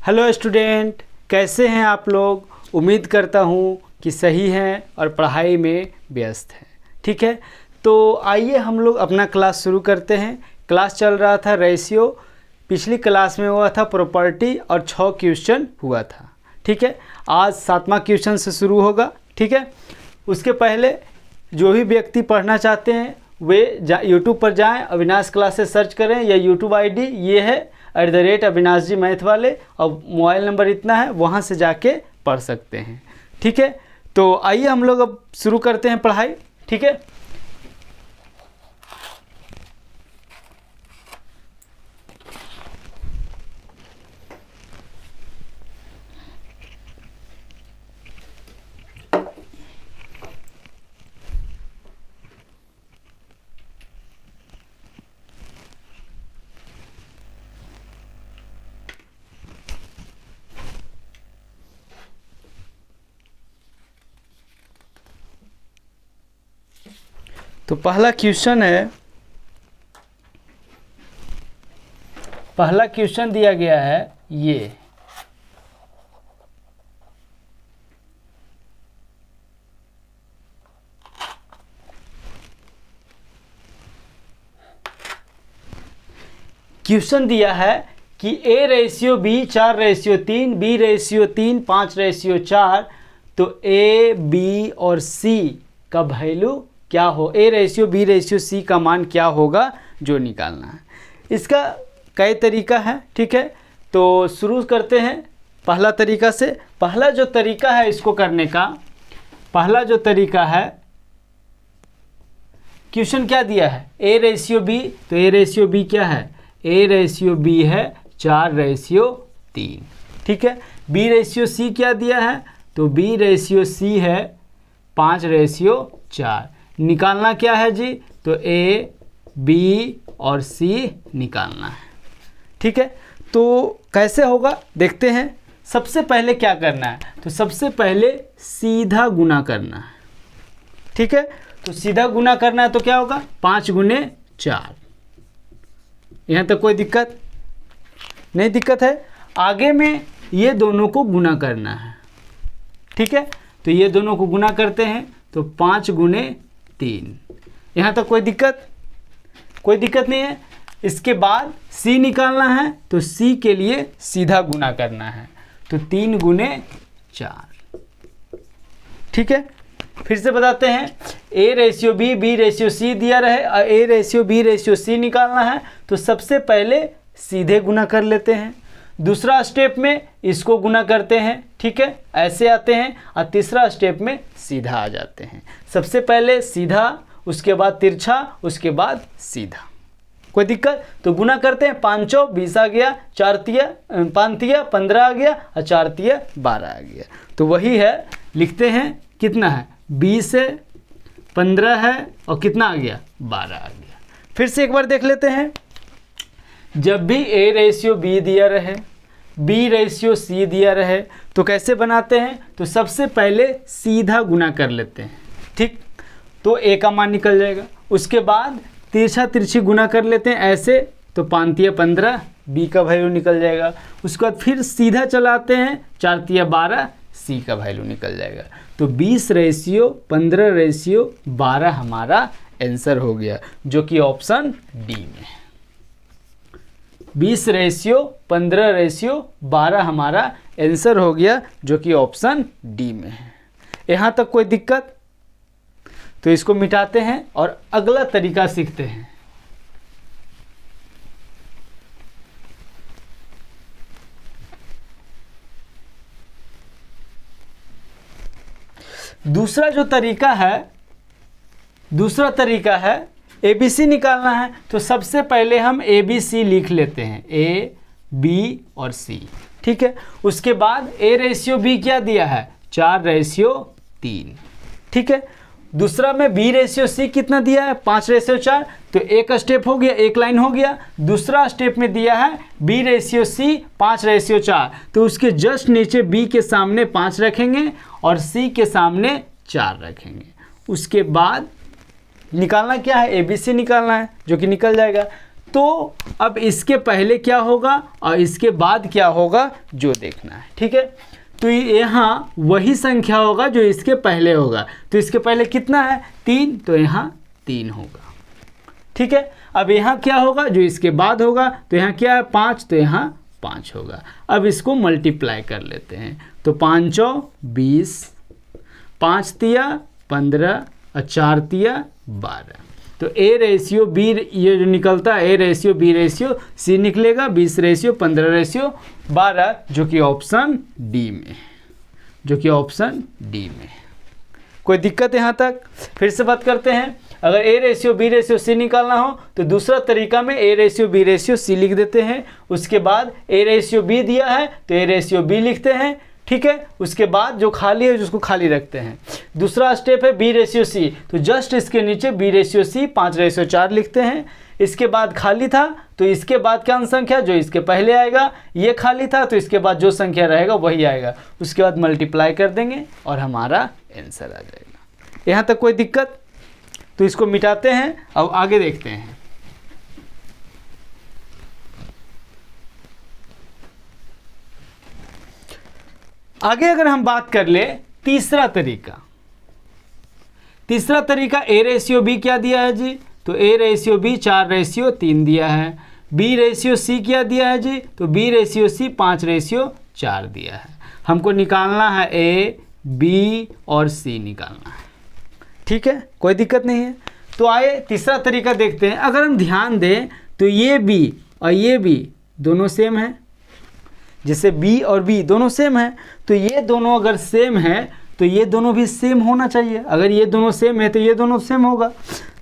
Hello student, कैसे हैं आप लोग। उम्मीद करता हूँ कि सही हैं और पढ़ाई में व्यस्त हैं। ठीक है, तो आइए हम लोग अपना क्लास शुरू करते हैं। क्लास चल रहा था रेशियो। पिछली क्लास में हुआ था प्रॉपर्टी और 6 क्वेश्चन हुआ था। ठीक है, आज 7वां क्वेश्चन से शुरू होगा। ठीक है, उसके पहले जो भी व्यक्ति पढ़ना चाहते हैं वे यूट्यूब पर जाएं, अविनाश क्लासेस सर्च करें या यूट्यूब आईडी ये है @अविनाश जी मैथ वाले, और मोबाइल नंबर इतना है, वहाँ से जाके पढ़ सकते हैं। ठीक है, तो आइए हम लोग अब शुरू करते हैं पढ़ाई। ठीक है, तो पहला क्वेश्चन दिया गया है ये। क्वेश्चन दिया है कि A/B 4/3, B/3 5/4, तो A, B और C का वैल्यू क्या हो, A/B/C का मान क्या होगा जो निकालना है। इसका कई तरीका है। ठीक है, तो शुरू करते हैं पहला तरीका से। पहला जो तरीका है इसको करने का, पहला जो तरीका है, क्वेश्चन क्या दिया है A/B, तो A/B क्या है, A/B है 4/3। ठीक है, B/C क्या दिया है, तो B/C है 5/4। निकालना क्या है जी, तो A, B और C निकालना है। ठीक है, तो कैसे होगा देखते हैं। सबसे पहले क्या करना है, तो सबसे पहले सीधा गुना करना है। ठीक है, तो सीधा गुना करना है तो क्या होगा, 5 × 4। यहाँ तक कोई दिक्कत नहीं, दिक्कत है। आगे में ये दोनों को गुना करना है। ठीक है, तो ये दोनों को गुना करते हैं तो 5 × 3। यहाँ तक कोई दिक्कत नहीं है। इसके बाद C निकालना है, तो C के लिए सीधा गुना करना है, तो 3 × 4। ठीक है, फिर से बताते हैं। A/B B/C दिया रहे, A/B/C निकालना है, तो सबसे पहले सीधे गुना कर लेते हैं। दूसरा स्टेप में इसको गुना करते हैं। ठीक है, ऐसे आते हैं, और तीसरा स्टेप में सीधा आ जाते हैं। सबसे पहले सीधा, उसके बाद तिरछा, उसके बाद सीधा। कोई दिक्कत, तो गुना करते हैं। 5 चौ 20 आ गया, 4 तिया 5 तिया 15 आ गया, और 4 तिया 12 आ गया। तो वही है, लिखते हैं कितना है, 20 है, 15 है, और कितना आ गया, 12 आ गया। फिर से एक बार देख लेते हैं। जब भी A/B दिया रहे, B/C दिया रहे, तो कैसे बनाते हैं, तो सबसे पहले सीधा गुना कर लेते हैं। ठीक, तो A का मान निकल जाएगा। उसके बाद तिरछा तिरछी गुना कर लेते हैं ऐसे, तो 5 तिया 15, B का वैल्यू निकल जाएगा। उसके बाद फिर सीधा चलाते हैं, 4 तिया 12, C का वैल्यू निकल जाएगा। तो 20/15/12 हमारा आंसर हो गया, जो कि ऑप्शन डी में है। 20/15/12 हमारा आंसर हो गया, जो कि ऑप्शन डी में है। यहाँ तक कोई दिक्कत, तो इसको मिटाते हैं और अगला तरीका सीखते हैं। दूसरा तरीका है ABC निकालना है, तो सबसे पहले हम ABC लिख लेते हैं, A, B और C। ठीक है, उसके बाद A/B क्या दिया है, 4/3। ठीक है, दूसरा में B/C कितना दिया है, 5/4। तो एक स्टेप हो गया, एक लाइन हो गया। दूसरा स्टेप में दिया है B/C 5/4, तो उसके जस्ट नीचे B के सामने 5 रखेंगे और C के सामने 4 रखेंगे। उसके बाद निकालना क्या है, ABC निकालना है, जो कि निकल जाएगा। तो अब इसके पहले क्या होगा और इसके बाद क्या होगा जो देखना है, ठीक है। तो यहाँ वही संख्या होगा जो इसके पहले होगा, तो इसके पहले कितना है 3, तो यहाँ 3 होगा, ठीक है। अब यहाँ क्या होगा जो इसके बाद होगा, तो यहाँ क्या है 5, तो यहाँ 5 होगा। अब इसको मल्टीप्लाई कर लेते हैं, तो 5 20, 5 तिया 15 और 4 तिया 12। तो ए रेशियो बी, ये जो निकलता है A ratio B ratio C निकलेगा, 20 रेशियो 15 रेशियो 12, जो कि ऑप्शन डी में, जो कि ऑप्शन डी में। कोई दिक्कत यहाँ तक? फिर से बात करते हैं, अगर A ratio B ratio C निकालना हो तो दूसरा तरीका में A ratio B ratio C लिख देते हैं, उसके बाद ए रेशियो बी दिया है तो ए रेशियो बी लिखते हैं, ठीक है। उसके बाद जो खाली है उसको खाली रखते हैं। दूसरा स्टेप है बी रेशियो सी, तो जस्ट इसके नीचे बी रेशियो सी 5/4 लिखते हैं। इसके बाद खाली था तो इसके बाद क्या संख्या जो इसके पहले आएगा, ये खाली था तो इसके बाद जो संख्या रहेगा वही आएगा, उसके बाद मल्टीप्लाई कर देंगे और हमारा आंसर आ जाएगा। यहाँ तक कोई दिक्कत? तो इसको मिटाते हैं, अब आगे देखते हैं। आगे अगर हम बात कर ले तीसरा तरीका, तीसरा तरीका ए रेशियो बी क्या दिया है जी, तो ए रेशियो बी 4/3 दिया है। बी रेशियो सी क्या दिया है जी, तो बी रेशियो सी 5/4 दिया है। हमको निकालना है ए बी और सी निकालना है, ठीक है, कोई दिक्कत नहीं है। तो आइए तीसरा तरीका देखते हैं। अगर हम ध्यान दें तो ये बी और ये बी दोनों सेम है, जैसे बी और बी दोनों सेम है, तो ये दोनों अगर सेम है तो ये दोनों भी सेम होना चाहिए। अगर ये दोनों सेम है तो ये दोनों सेम होगा।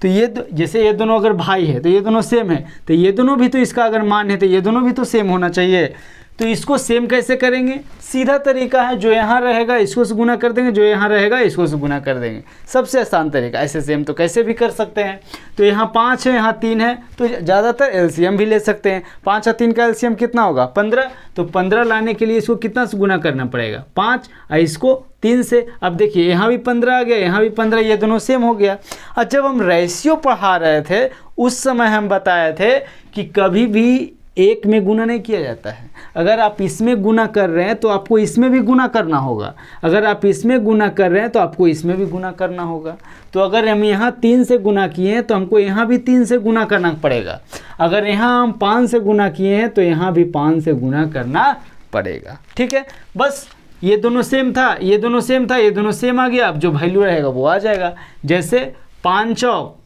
तो ये जैसे ये दोनों अगर भाई है तो ये दोनों सेम है, तो ये दोनों भी, तो इसका अगर मान है तो ये दोनों भी तो सेम होना चाहिए। तो इसको सेम कैसे करेंगे? सीधा तरीका है, जो यहाँ रहेगा इसको से गुना कर देंगे, जो यहाँ रहेगा इसको से गुना कर देंगे, सबसे आसान तरीका। ऐसे सेम तो कैसे भी कर सकते हैं। तो यहाँ 5 है, यहाँ 3 है, तो ज़्यादातर एलसीएम भी ले सकते हैं। 5 और 3 का एलसीएम कितना होगा 15, तो 15 लाने के लिए इसको कितना से गुना करना पड़ेगा 5, और इसको 3 से। अब देखिए यहाँ भी 15 आ गया, यहाँ भी 15, ये दोनों सेम हो गया। और जब हम रेशियो पढ़ा रहे थे उस समय हम बताए थे कि कभी भी एक में गुना नहीं किया जाता है। अगर आप इसमें गुना कर रहे हैं तो आपको इसमें भी गुना करना होगा, अगर आप इसमें गुना कर रहे हैं तो आपको इसमें भी गुना करना होगा। तो अगर हम यहाँ 3 से गुना किए हैं तो हमको यहाँ भी 3 से गुना करना पड़ेगा। अगर यहाँ हम 5 से गुना किए हैं तो यहाँ भी 5 से गुना करना पड़ेगा, ठीक है। बस ये दोनों सेम था, ये दोनों सेम था, ये दोनों सेम आ गया। अब जो वैल्यू रहेगा वो आ जाएगा। जैसे 5 चौक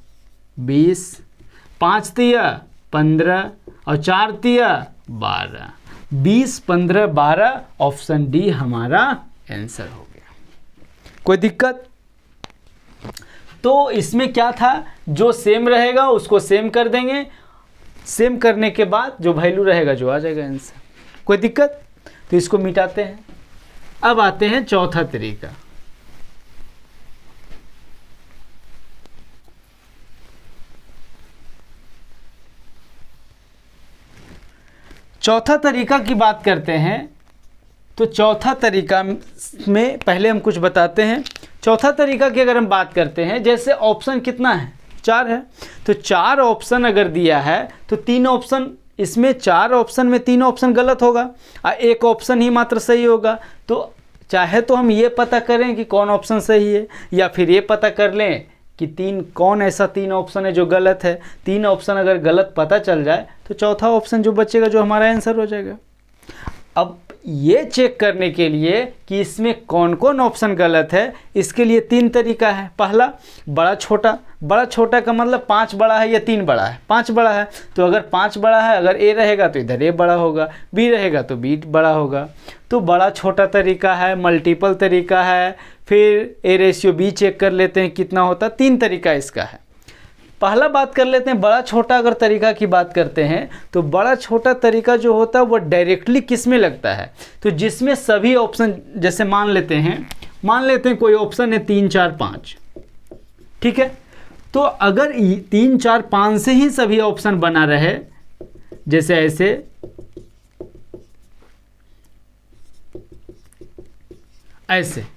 20, 5 तिया 15 और 4 तिया 12, 20 15 12, ऑप्शन डी हमारा आंसर हो गया। कोई दिक्कत? तो इसमें क्या था, जो सेम रहेगा उसको सेम कर देंगे, सेम करने के बाद जो वैल्यू रहेगा जो आ जाएगा आंसर। कोई दिक्कत? तो इसको मिटाते हैं। अब आते हैं चौथा तरीका। चौथा तरीका की बात करते हैं। तो चौथा तरीका में पहले हम कुछ बताते हैं। चौथा तरीका की अगर हम बात करते हैं, जैसे ऑप्शन कितना है 4 है, तो 4 ऑप्शन अगर दिया है तो 3 ऑप्शन, इसमें 4 ऑप्शन में 3 ऑप्शन गलत होगा और 1 ऑप्शन ही मात्र सही होगा। तो चाहे तो हम ये पता करें कि कौन ऑप्शन सही है, या फिर ये पता कर लें कि कौन ऐसा 3 ऑप्शन है जो गलत है। 3 ऑप्शन अगर गलत पता चल जाए तो चौथा ऑप्शन जो बचेगा जो हमारा आंसर हो जाएगा। अब ये चेक करने के लिए कि इसमें कौन कौन ऑप्शन गलत है, इसके लिए 3 तरीका है। पहला बड़ा छोटा, बड़ा छोटा का मतलब 5 बड़ा है या 3 बड़ा है। 5 बड़ा है तो अगर 5 बड़ा है, अगर ए रहेगा तो इधर ए बड़ा होगा, बी रहेगा तो बी बड़ा होगा। तो बड़ा छोटा तरीका है, मल्टीपल तरीका है, फिर ए रेशियो बी चेक कर लेते हैं कितना होता। 3 तरीका इसका है। पहला बात कर लेते हैं बड़ा छोटा अगर तरीका की बात करते हैं तो बड़ा छोटा तरीका जो होता है वो डायरेक्टली किस में लगता है, तो जिसमें सभी ऑप्शन, जैसे मान लेते हैं कोई ऑप्शन है 3 4 5, ठीक है। तो अगर 3 4 5 से ही सभी ऑप्शन बना रहे, जैसे ऐसे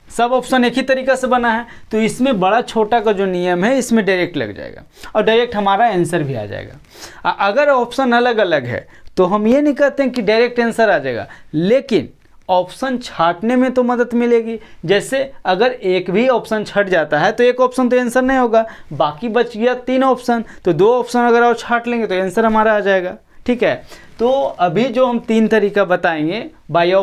सब ऑप्शन एक ही तरीका से बना है, तो इसमें बड़ा छोटा का जो नियम है इसमें डायरेक्ट लग जाएगा और डायरेक्ट हमारा आंसर भी आ जाएगा। अगर ऑप्शन अलग अलग है तो हम ये नहीं कहते हैं कि डायरेक्ट आंसर आ जाएगा, लेकिन ऑप्शन छांटने में तो मदद मिलेगी। जैसे अगर एक भी ऑप्शन छट जाता है तो एक ऑप्शन तो आंसर नहीं होगा, बाकी बच गया 3 ऑप्शन, तो 2 ऑप्शन अगर और छांट लेंगे तो आंसर हमारा आ जाएगा। ठीक है, तो अभी जो हम 3 तरीका बताएंगे बाय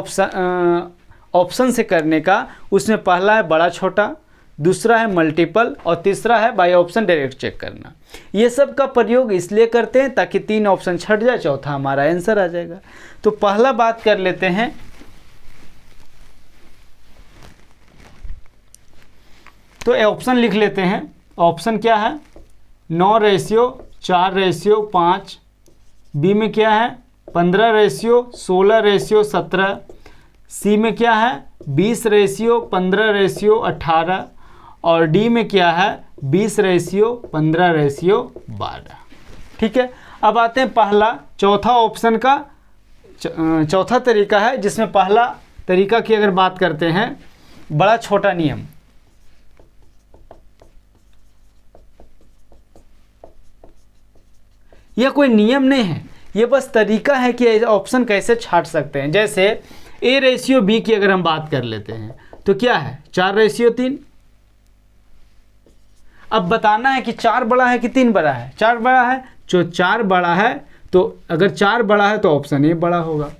ऑप्शन से करने का, उसमें पहला है बड़ा छोटा, दूसरा है मल्टीपल और तीसरा है बाय ऑप्शन डायरेक्ट चेक करना। ये सब का प्रयोग इसलिए करते हैं ताकि 3 ऑप्शन छट जाए, चौथा हमारा आंसर आ जाएगा। तो पहला बात कर लेते हैं, तो ऑप्शन लिख लेते हैं। ऑप्शन क्या है, 9:4:5, बी में क्या है 15:16:17, सी में क्या है 20:15:18 और डी में क्या है 20:15:12। ठीक है, अब आते हैं पहला चौथा ऑप्शन का चौथा तरीका है, जिसमें पहला तरीका की अगर बात करते हैं, बड़ा छोटा नियम। यह कोई नियम नहीं है, ये बस तरीका है कि ऑप्शन कैसे छांट सकते हैं। जैसे A/B की अगर हम बात कर लेते हैं तो क्या है 4:3। अब बताना है कि 4 बड़ा है कि 3 बड़ा है। 4 बड़ा है, जो 4 बड़ा है तो अगर 4 बड़ा है तो ऑप्शन ए बड़ा होगा।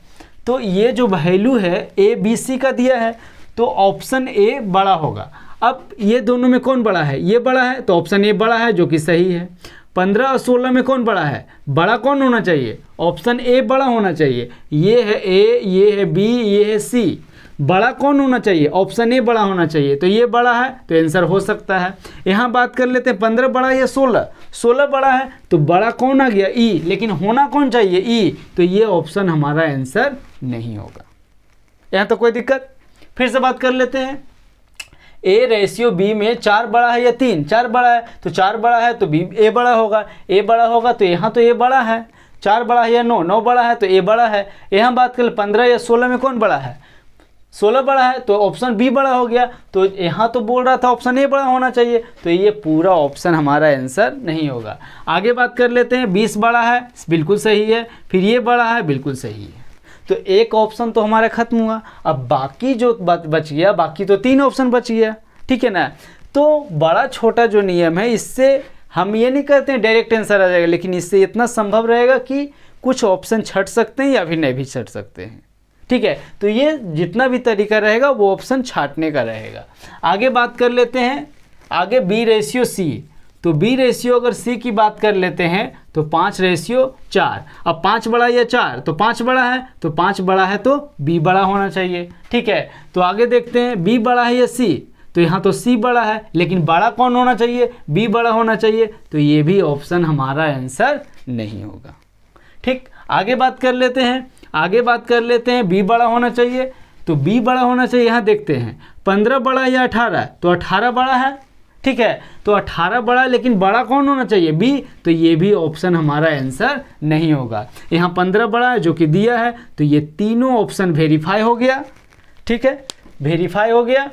तो ये जो वैल्यू है ABC का दिया है तो ऑप्शन ए बड़ा होगा। अब ये दोनों में कौन बड़ा है, ये बड़ा है तो ऑप्शन ए बड़ा है, जो कि सही है। 15 और 16 में कौन बड़ा है, बड़ा कौन होना चाहिए, ऑप्शन ए बड़ा होना चाहिए। ये है ए, ये है बी, ये है सी, बड़ा कौन होना चाहिए, ऑप्शन ए बड़ा होना चाहिए। तो ये बड़ा है तो आंसर हो सकता है। यहाँ बात कर लेते हैं 15 बड़ा या 16, 16 बड़ा है तो बड़ा कौन आ गया ई, लेकिन होना कौन चाहिए ई, तो ये ऑप्शन हमारा आंसर नहीं होगा। यहाँ तो कोई दिक्कत। फिर से बात कर लेते हैं, A/B में 4 बड़ा है या 3, 4 बड़ा है तो 4 बड़ा है तो बी ए बड़ा होगा, ए बड़ा होगा तो यहाँ तो ए बड़ा है। 4 बड़ा है या 9, 9 बड़ा है तो ए बड़ा है। यहाँ बात कर 15 या 16 में कौन बड़ा है, 16 बड़ा है तो ऑप्शन बी बड़ा हो गया। तो यहाँ तो बोल रहा था ऑप्शन ए बड़ा होना चाहिए, तो ये पूरा ऑप्शन हमारा आंसर नहीं होगा। आगे बात कर लेते हैं, 20 बड़ा है, बिल्कुल सही है। फिर ये बड़ा है, बिल्कुल सही है। तो एक ऑप्शन तो हमारा खत्म हुआ। अब बाकी जो बच गया, बाकी तो 3 ऑप्शन बच गया। ठीक है ना। तो बड़ा छोटा जो नियम है, इससे हम ये नहीं कहते हैं डायरेक्ट आंसर आ जाएगा, लेकिन इससे इतना संभव रहेगा कि कुछ ऑप्शन छट सकते हैं या फिर नहीं भी छट सकते हैं। ठीक है, तो ये जितना भी तरीका रहेगा वो ऑप्शन छांटने का रहेगा। आगे बात कर लेते हैं, आगे B/C। तो B/C अगर C की बात कर लेते हैं तो 5/4। अब 5 बड़ा या 4, तो 5 बड़ा है तो 5 बड़ा है तो B बड़ा होना चाहिए। ठीक है, तो आगे देखते हैं B बड़ा है या C, तो यहाँ तो C बड़ा है, लेकिन बड़ा कौन होना चाहिए, B बड़ा होना चाहिए। तो ये भी ऑप्शन हमारा आंसर नहीं होगा। ठीक, आगे बात कर लेते हैं, आगे बात कर लेते हैं B बड़ा होना चाहिए, तो B बड़ा होना चाहिए। यहाँ देखते हैं 15 बड़ा या 18, तो 18 बड़ा है। ठीक है, तो 18 बड़ा, लेकिन बड़ा कौन होना चाहिए B, तो ये भी ऑप्शन हमारा आंसर नहीं होगा। यहाँ 15 बड़ा है जो कि दिया है, तो ये तीनों ऑप्शन वेरीफाई हो गया। ठीक है, वेरीफाई हो गया,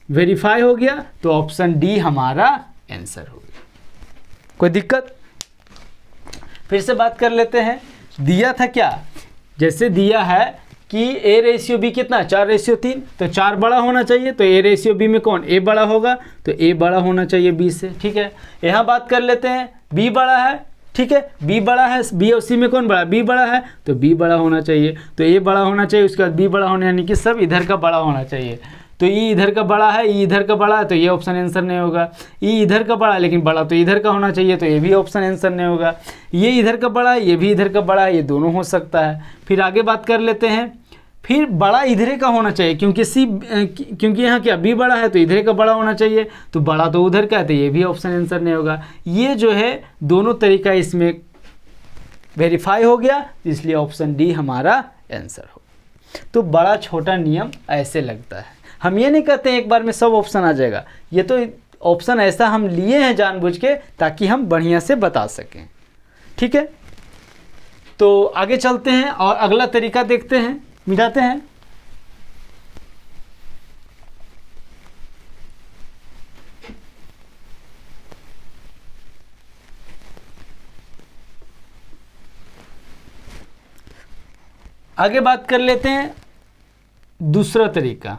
वेरीफाई हो गया, तो ऑप्शन डी हमारा आंसर हो गया। कोई दिक्कत। फिर से बात कर लेते हैं, दिया था क्या, जैसे दिया है कि A/B कितना 4/3, तो 4 बड़ा होना चाहिए, तो A/B में कौन A बड़ा होगा, तो A बड़ा होना चाहिए B से। ठीक है, यहाँ बात कर लेते हैं B बड़ा है। ठीक है, B बड़ा है, B और C में कौन बड़ा, B बड़ा है तो B बड़ा होना चाहिए, तो A बड़ा होना चाहिए, उसके बाद B बड़ा होना, यानी कि सब इधर का बड़ा होना चाहिए। तो E इधर का बड़ा है, E इधर का बड़ा है, तो ये ऑप्शन आंसर नहीं होगा। E इधर का बड़ा है, लेकिन बड़ा तो इधर का होना चाहिए, तो ये भी ऑप्शन आंसर नहीं होगा। ये इधर का बड़ा है, ये भी इधर का बड़ा है, ये दोनों हो सकता है। फिर आगे बात कर लेते हैं, फिर बड़ा इधर का होना चाहिए, क्योंकि यहाँ क्या B बड़ा है तो इधर का बड़ा होना चाहिए, तो बड़ा तो उधर का है, तो ये भी ऑप्शन आंसर नहीं होगा। ये जो है दोनों तरीका इसमें वेरीफाई हो गया, इसलिए ऑप्शन डी हमारा आंसर हो। तो बड़ा छोटा नियम ऐसे लगता है। हम ये नहीं कहते हैं एक बार में सब ऑप्शन आ जाएगा, ये तो ऑप्शन ऐसा हम लिए हैं जानबूझ के ताकि हम बढ़िया से बता सकें। ठीक है, तो आगे चलते हैं और अगला तरीका देखते हैं, मिटाते हैं। आगे बात कर लेते हैं दूसरा तरीका,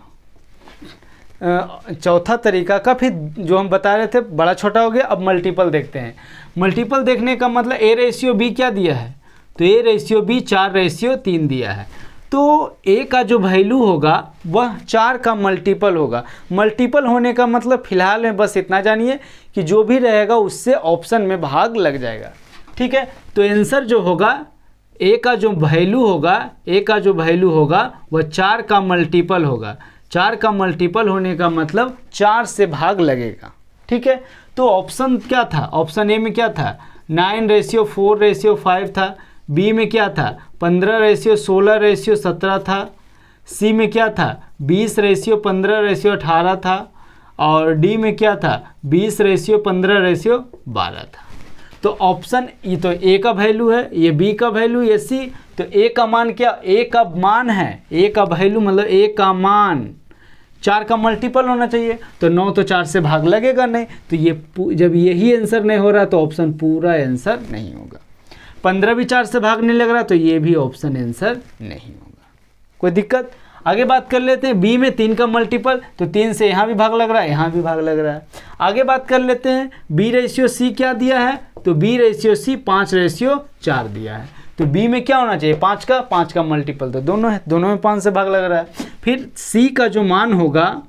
चौथा तरीका का। फिर जो हम बता रहे थे बड़ा छोटा हो गया, अब मल्टीपल देखते हैं। मल्टीपल देखने का मतलब A/B क्या दिया है, तो A/B 4/3 दिया है। तो A का जो वैल्यू होगा वह 4 का मल्टीपल होगा। मल्टीपल होने का मतलब फिलहाल में बस इतना जानिए कि जो भी रहेगा उससे ऑप्शन में भाग लग जाएगा, ठीक है। तो आंसर जो होगा A का जो वैल्यू होगा वह 4 का मल्टीपल होगा। 4 का मल्टीपल होने का मतलब 4 से भाग लगेगा, ठीक है। तो ऑप्शन क्या था, ऑप्शन ए में क्या था 9/4/5 था। बी में क्या था 15/16/17 था। सी में क्या था 20/15/18 था। और डी में क्या था 20/15/12 था। तो ऑप्शन ये तो ए का वैल्यू है, ये बी का वैल्यू, ये सी। तो ए का मान क्या, ए का मान है, ए का वैल्यू मतलब ए का मान 4 का मल्टीपल होना चाहिए। तो 9 तो 4 से भाग लगेगा नहीं, तो ये जब यही आंसर नहीं हो रहा तो ऑप्शन पूरा आंसर नहीं होगा। 15 भी 4 से भाग नहीं लग रहा तो ये भी ऑप्शन आंसर नहीं होगा। कोई दिक्कत? आगे बात कर लेते हैं बी में 3 का मल्टीपल, तो 3 से यहाँ भी भाग लग रहा है, यहाँ भी भाग लग रहा है। आगे बात कर लेते हैं B/C क्या दिया है, तो B/C 5/4 दिया है। तो बी में क्या होना चाहिए 5 का मल्टीपल, तो दोनों है, दोनों में 5 से भाग लग रहा है। फिर सी का जो मान होगा,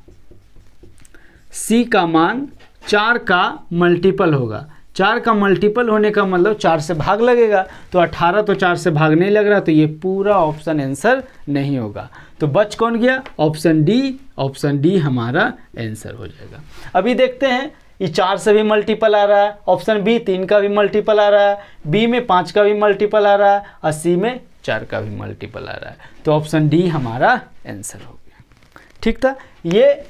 सी का मान 4 का मल्टीपल होगा। 4 का मल्टीपल होने का मतलब 4 से भाग लगेगा, तो 18 तो 4 से भाग नहीं लग रहा, तो ये पूरा ऑप्शन आंसर नहीं होगा। तो बच कौन गया, ऑप्शन डी। ऑप्शन डी हमारा आंसर हो जाएगा। अभी देखते हैं, ये 4 से भी मल्टीपल आ रहा है, ऑप्शन बी 3 का भी मल्टीपल आ रहा है, बी में 5 का भी मल्टीपल आ रहा है, और सी में 4 का भी मल्टीपल आ रहा है। तो ऑप्शन डी हमारा आंसर हो गया। ठीक था, ये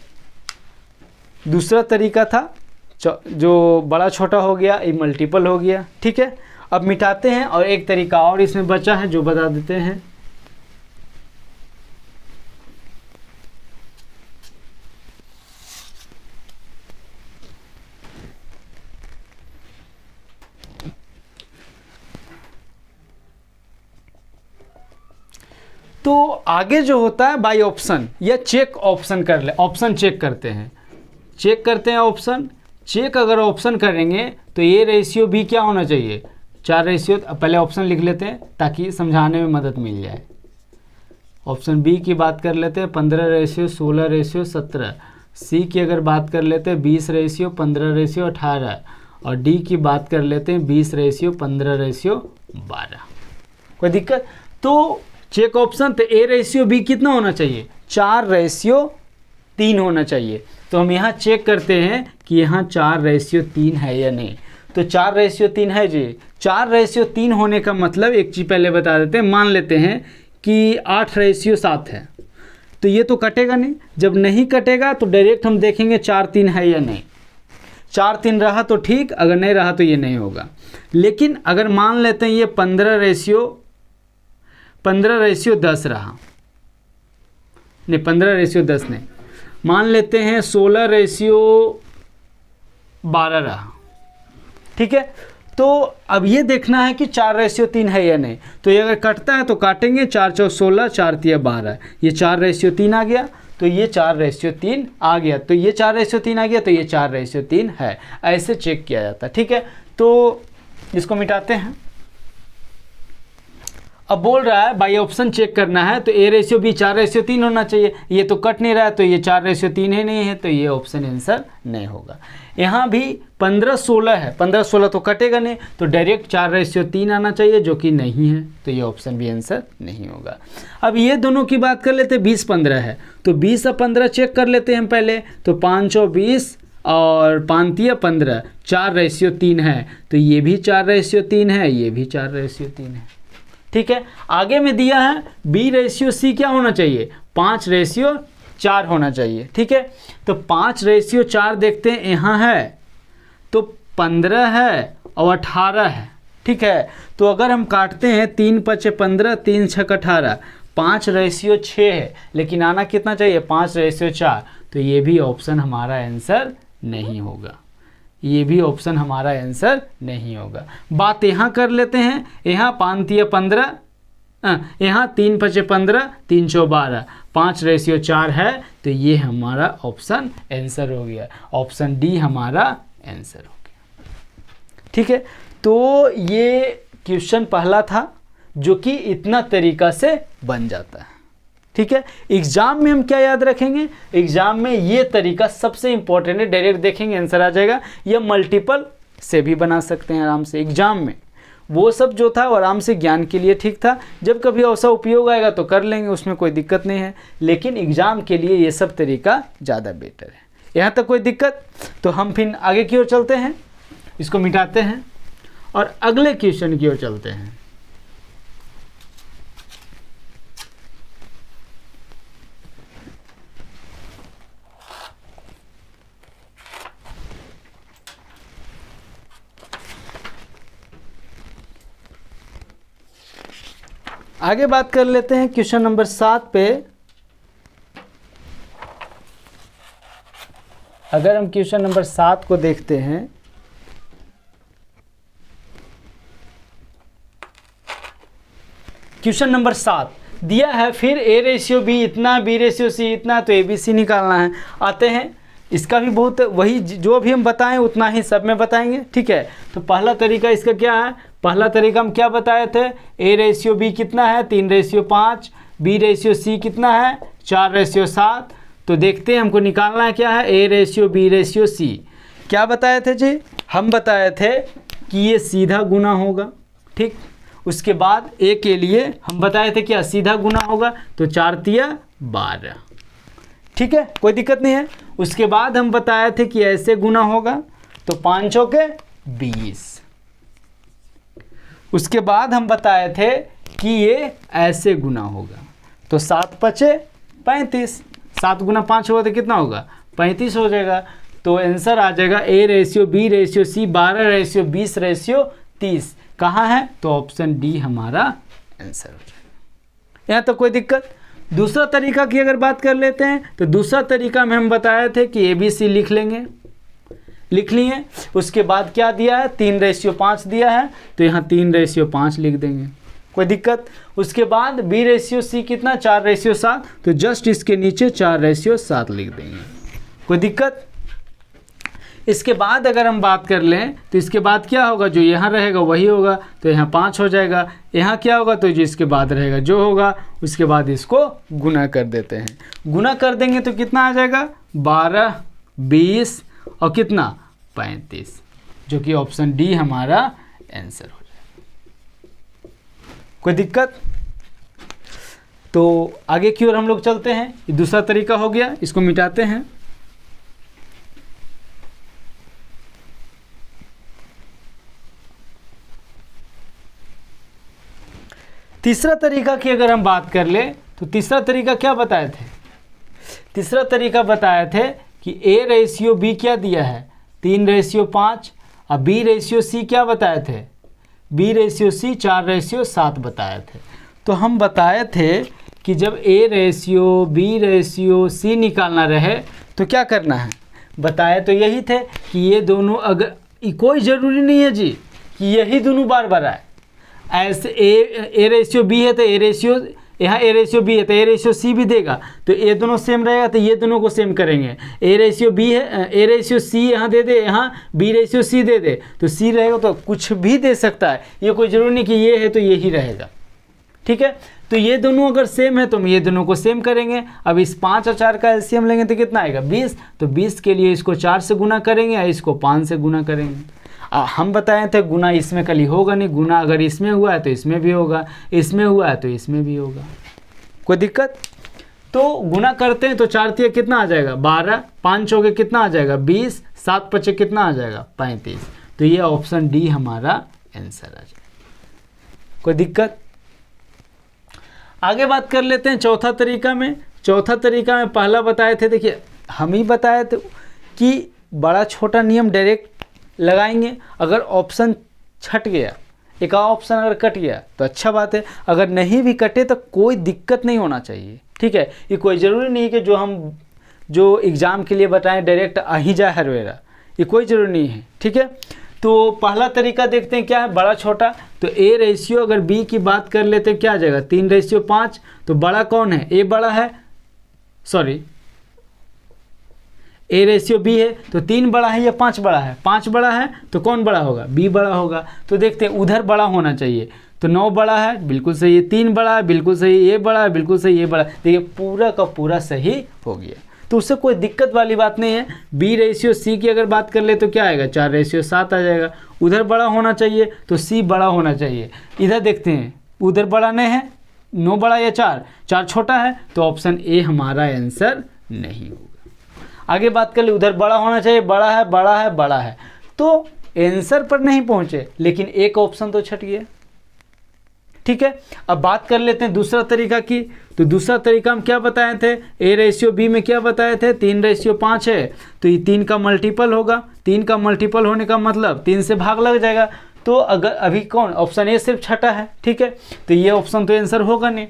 दूसरा तरीका था, जो बड़ा छोटा हो गया, ये मल्टीपल हो गया। ठीक है, अब मिटाते हैं और एक तरीका और इसमें बचा है जो बता देते हैं। तो आगे जो होता है बाय ऑप्शन या चेक ऑप्शन कर ले, ऑप्शन चेक करते हैं, ऑप्शन चेक। अगर ऑप्शन करेंगे तो A/B क्या होना चाहिए 4/, पहले ऑप्शन लिख लेते हैं ताकि समझाने में मदद मिल जाए। ऑप्शन बी की बात कर लेते हैं 15/16/17। सी की अगर बात कर लेते हैं 20/15/18। और डी की बात कर लेते हैं 20/15/12। कोई दिक्कत? तो चेक ऑप्शन तो A/B कितना होना चाहिए 4/3 होना चाहिए। तो हम यहाँ चेक करते हैं कि यहाँ 4/3 है या नहीं। तो 4/3 है जी। 4/3 होने का मतलब एक चीज़ पहले बता देते हैं, मान लेते हैं कि 8/7 है, तो ये तो कटेगा नहीं। जब नहीं कटेगा तो डायरेक्ट हम देखेंगे 4/3 है या नहीं। 4/3 रहा तो ठीक, अगर नहीं रहा तो ये नहीं होगा। लेकिन अगर मान लेते हैं ये 15/10 रहा, नहीं 15/10 नहीं, मान लेते हैं 16/12 रहा। ठीक है, तो अब ये देखना है कि 4/3 है या नहीं। तो ये अगर कटता है तो काटेंगे, 4 × 16, 4 × 12, ये 4/3 आ गया, तो ये 4/3 आ गया, तो ये 4/3 आ गया, तो ये 4/3 है। ऐसे चेक किया जाता है। ठीक है, तो इसको मिटाते हैं। अब बोल रहा है बाई ऑप्शन चेक करना है, तो A/B 4/3 होना चाहिए। ये तो कट नहीं रहा है, तो ये 4/3 ही नहीं है, तो ये ऑप्शन आंसर नहीं होगा। यहाँ भी 15/16 है, 15/16 तो कटेगा नहीं, तो डायरेक्ट 4/3 आना चाहिए, जो कि नहीं है, तो ये ऑप्शन भी आंसर नहीं होगा। अब ये दोनों की बात कर लेते हैं, 20/15 है, तो 20 और 15 चेक कर लेते हैं हम पहले। तो 5 और 20 और 5 × 15 4/3 है, तो ये भी 4/3 है, ये भी 4/3 है। ठीक है, आगे में दिया है B/C क्या होना चाहिए 5/4 होना चाहिए। ठीक है, तो 5/4 देखते हैं, यहाँ है तो 15 है और 18 है। ठीक है, तो अगर हम काटते हैं 3 × 5 = 15, 3 × 6 = 18, 5/6 है, लेकिन आना कितना चाहिए 5/4, तो ये भी ऑप्शन हमारा आंसर नहीं होगा, ये भी ऑप्शन हमारा आंसर नहीं होगा। बात यहाँ कर लेते हैं, यहाँ 5 × 15 यहाँ 3 5 15, 3 4 12, 5:4 है, तो ये हमारा ऑप्शन आंसर हो गया, ऑप्शन डी हमारा आंसर हो गया। ठीक है, तो ये क्वेश्चन पहला था जो कि इतना तरीका से बन जाता है। ठीक है, एग्जाम में हम क्या याद रखेंगे, एग्जाम में ये तरीका सबसे इंपॉर्टेंट है, डायरेक्ट देखेंगे आंसर आ जाएगा, या मल्टीपल से भी बना सकते हैं आराम से। एग्जाम में वो सब जो था वो आराम से ज्ञान के लिए ठीक था, जब कभी ऐसा उपयोग आएगा तो कर लेंगे, उसमें कोई दिक्कत नहीं है, लेकिन एग्जाम के लिए ये सब तरीका ज़्यादा बेटर है। यहाँ तक कोई दिक्कत? तो हम फिर आगे की ओर चलते हैं, इसको मिटाते हैं और अगले क्वेश्चन की ओर चलते हैं। आगे बात कर लेते हैं क्वेश्चन नंबर 7 पे। अगर हम क्वेश्चन नंबर 7 को देखते हैं, क्वेश्चन नंबर 7 दिया है, फिर A/B इतना, B/C इतना, तो ABC निकालना है। आते हैं, इसका भी बहुत वही जो भी हम बताएं उतना ही सब में बताएंगे। ठीक है, तो पहला तरीका इसका क्या है, पहला तरीका हम क्या बताए थे, A/B कितना है 3/5, B/C कितना है 4/7। तो देखते हैं हमको निकालना है क्या है, A/B/C। क्या बताए थे जी, हम बताए थे कि ये सीधा गुना होगा। ठीक, उसके बाद A के लिए हम बताए थे क्या, सीधा गुना होगा, तो 4 तिया 12। ठीक है, कोई दिक्कत नहीं है। उसके बाद हम बताए थे कि ऐसे गुना होगा, तो 5 चौके 20। उसके बाद हम बताए थे कि ये ऐसे गुना होगा, तो 7 5 35, 7 गुना 5 होगा तो कितना होगा 35 हो जाएगा। तो आंसर आ जाएगा A/B/C 12/20/30। कहाँ है, तो ऑप्शन डी हमारा आंसर हो जाएगा। यहाँ तो कोई दिक्कत? दूसरा तरीका की अगर बात कर लेते हैं, तो दूसरा तरीका में हम बताए थे कि ABC लिख लेंगे, लिख लिए। उसके बाद क्या दिया है, 3/5 दिया है, तो यहाँ 3/5 लिख देंगे, कोई दिक्कत? उसके बाद B/C कितना 4/7, तो जस्ट इसके नीचे 4/7 लिख देंगे, कोई दिक्कत? इसके बाद अगर हम बात कर लें, तो इसके बाद क्या होगा, जो यहाँ रहेगा वही होगा, तो यहाँ 5 हो जाएगा। यहाँ क्या होगा, तो जो इसके बाद रहेगा जो होगा, उसके बाद इसको गुना कर देते हैं। गुना कर देंगे तो कितना आ जाएगा 12, 20 और कितना 35, जो कि ऑप्शन डी हमारा आंसर हो जाएगा। कोई दिक्कत? तो आगे की ओर हम लोग चलते हैं। ये दूसरा तरीका हो गया, इसको मिटाते हैं। तीसरा तरीका की अगर हम बात कर ले, तो तीसरा तरीका क्या बताए थे, तीसरा तरीका बताए थे कि A/B क्या दिया है 3/5 और B/C क्या बताए थे, B/C 4/7 बताए थे। तो हम बताए थे कि जब A/B/C निकालना रहे तो क्या करना है, बताए तो यही थे कि ये दोनों, अगर कोई ज़रूरी नहीं है जी कि यही दोनों बार बार आए। ऐसे A/B है तो यहाँ A/B है तो A/C भी देगा, तो ये दोनों सेम रहेगा तो ये दोनों को सेम करेंगे। A/B है, A/C यहाँ दे दे, यहाँ B/C दे दे, तो C रहेगा, तो कुछ भी दे सकता है, ये कोई ज़रूरी नहीं कि ये है तो यही रहेगा। ठीक है, तो ये दोनों अगर सेम है तो हम ये दोनों को सेम करेंगे। अब इस 5 और 4 का एलसीएम लेंगे तो कितना आएगा 20, तो 20 के लिए इसको 4 से गुना करेंगे या इसको 5 से गुना करेंगे। हम बताए थे गुना इसमें कभी होगा नहीं, गुना अगर इसमें हुआ है तो इसमें भी होगा, इसमें हुआ है तो इसमें भी होगा, कोई दिक्कत? तो गुना करते हैं तो 4 तिया कितना आ जाएगा 12, 5 चौके कितना आ जाएगा 20, 7 5 कितना आ जाएगा 35। तो ये ऑप्शन डी हमारा आंसर आ जाएगा, कोई दिक्कत? आगे बात कर लेते हैं चौथा तरीका में। चौथा तरीका में पहला बताए थे, देखिए हम ही बताए थे कि बड़ा छोटा नियम डायरेक्ट लगाएंगे। अगर ऑप्शन छट गया, एक ऑप्शन अगर कट गया तो अच्छा बात है, अगर नहीं भी कटे तो कोई दिक्कत नहीं होना चाहिए। ठीक है, ये कोई ज़रूरी नहीं है कि जो एग्ज़ाम के लिए बताएं डायरेक्ट आ ही जाए हर वेरा, ये कोई ज़रूरी नहीं है। ठीक है, तो पहला तरीका देखते हैं क्या है, बड़ा छोटा। तो ए रेशियो अगर बी की बात कर लेते हैं क्या आ जाएगा, 3:5। तो बड़ा कौन है, ए बड़ा है, सॉरी ए रेशियो बी है, तो 3 बड़ा है या 5 बड़ा है, 5 बड़ा है, तो कौन बड़ा होगा, बी बड़ा होगा। तो देखते हैं उधर बड़ा होना चाहिए, तो 9 बड़ा है, बिल्कुल सही है, 3 बड़ा है, बिल्कुल सही, ये बड़ा है, बिल्कुल सही, ये बड़ा। देखिए पूरा का पूरा सही हो गया, तो उससे कोई दिक्कत वाली बात नहीं है। बी रेशियो सी की अगर बात कर ले तो क्या आएगा, 4:7 आ जाएगा। उधर बड़ा होना चाहिए तो सी बड़ा होना चाहिए। इधर देखते हैं उधर बड़ा नहीं है, 9 बड़ा या 4 छोटा है, तो ऑप्शन ए हमारा आंसर नहीं होगा। आगे बात कर ले, उधर बड़ा होना चाहिए, बड़ा है, बड़ा है, बड़ा है, तो आंसर पर नहीं पहुंचे, लेकिन एक ऑप्शन तो छट गया। ठीक है, अब बात कर लेते हैं दूसरा तरीका की। तो दूसरा तरीका हम क्या बताए थे, ए रेशियो बी में क्या बताए थे, 3:5 है, तो ये 3 का मल्टीपल होगा। 3 का मल्टीपल होने का मतलब 3 से भाग लग जाएगा। तो अगर अभी कौन, ऑप्शन ए सिर्फ छठा है, ठीक है, तो ये ऑप्शन तो आंसर होगा नहीं।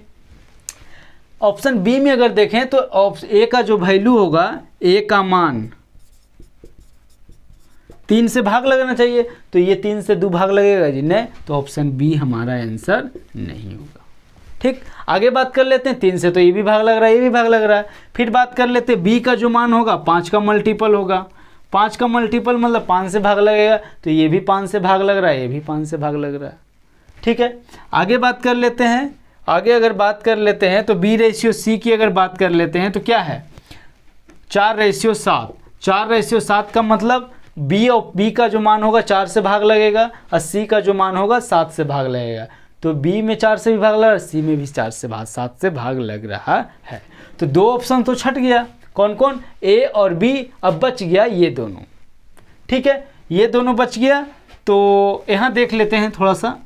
ऑप्शन बी में अगर देखें तो ऑप्शन ए का जो वैल्यू होगा, ए का मान 3 से भाग लगना चाहिए, तो ये 3 से 2 भाग लगेगा जी, नहीं, तो ऑप्शन बी हमारा आंसर नहीं होगा। ठीक, आगे बात कर लेते हैं, 3 से तो ये भी भाग लग रहा है, ये भी भाग लग रहा है। फिर बात कर लेते हैं बी का जो मान होगा 5 का मल्टीपल होगा। 5 का मल्टीपल मतलब 5 से भाग लगेगा, तो ये भी 5 से भाग लग रहा है, ये भी 5 से भाग लग रहा है। ठीक है, आगे बात कर लेते हैं। आगे अगर बात कर लेते हैं तो बी रेशियो सी की अगर बात कर लेते हैं तो क्या है, 4:7। 4:7 का मतलब बी का जो मान होगा 4 से भाग लगेगा, और सी का जो मान होगा 7 से भाग लगेगा। तो बी में 4 से भी भाग लग रहा है, सी में भी 7 से भाग लग रहा है। तो 2 ऑप्शन तो छट गया, कौन कौन, ए और बी। अब बच गया ये दोनों। ठीक है, ये दोनों बच गया। तो यहाँ देख लेते हैं थोड़ा सा,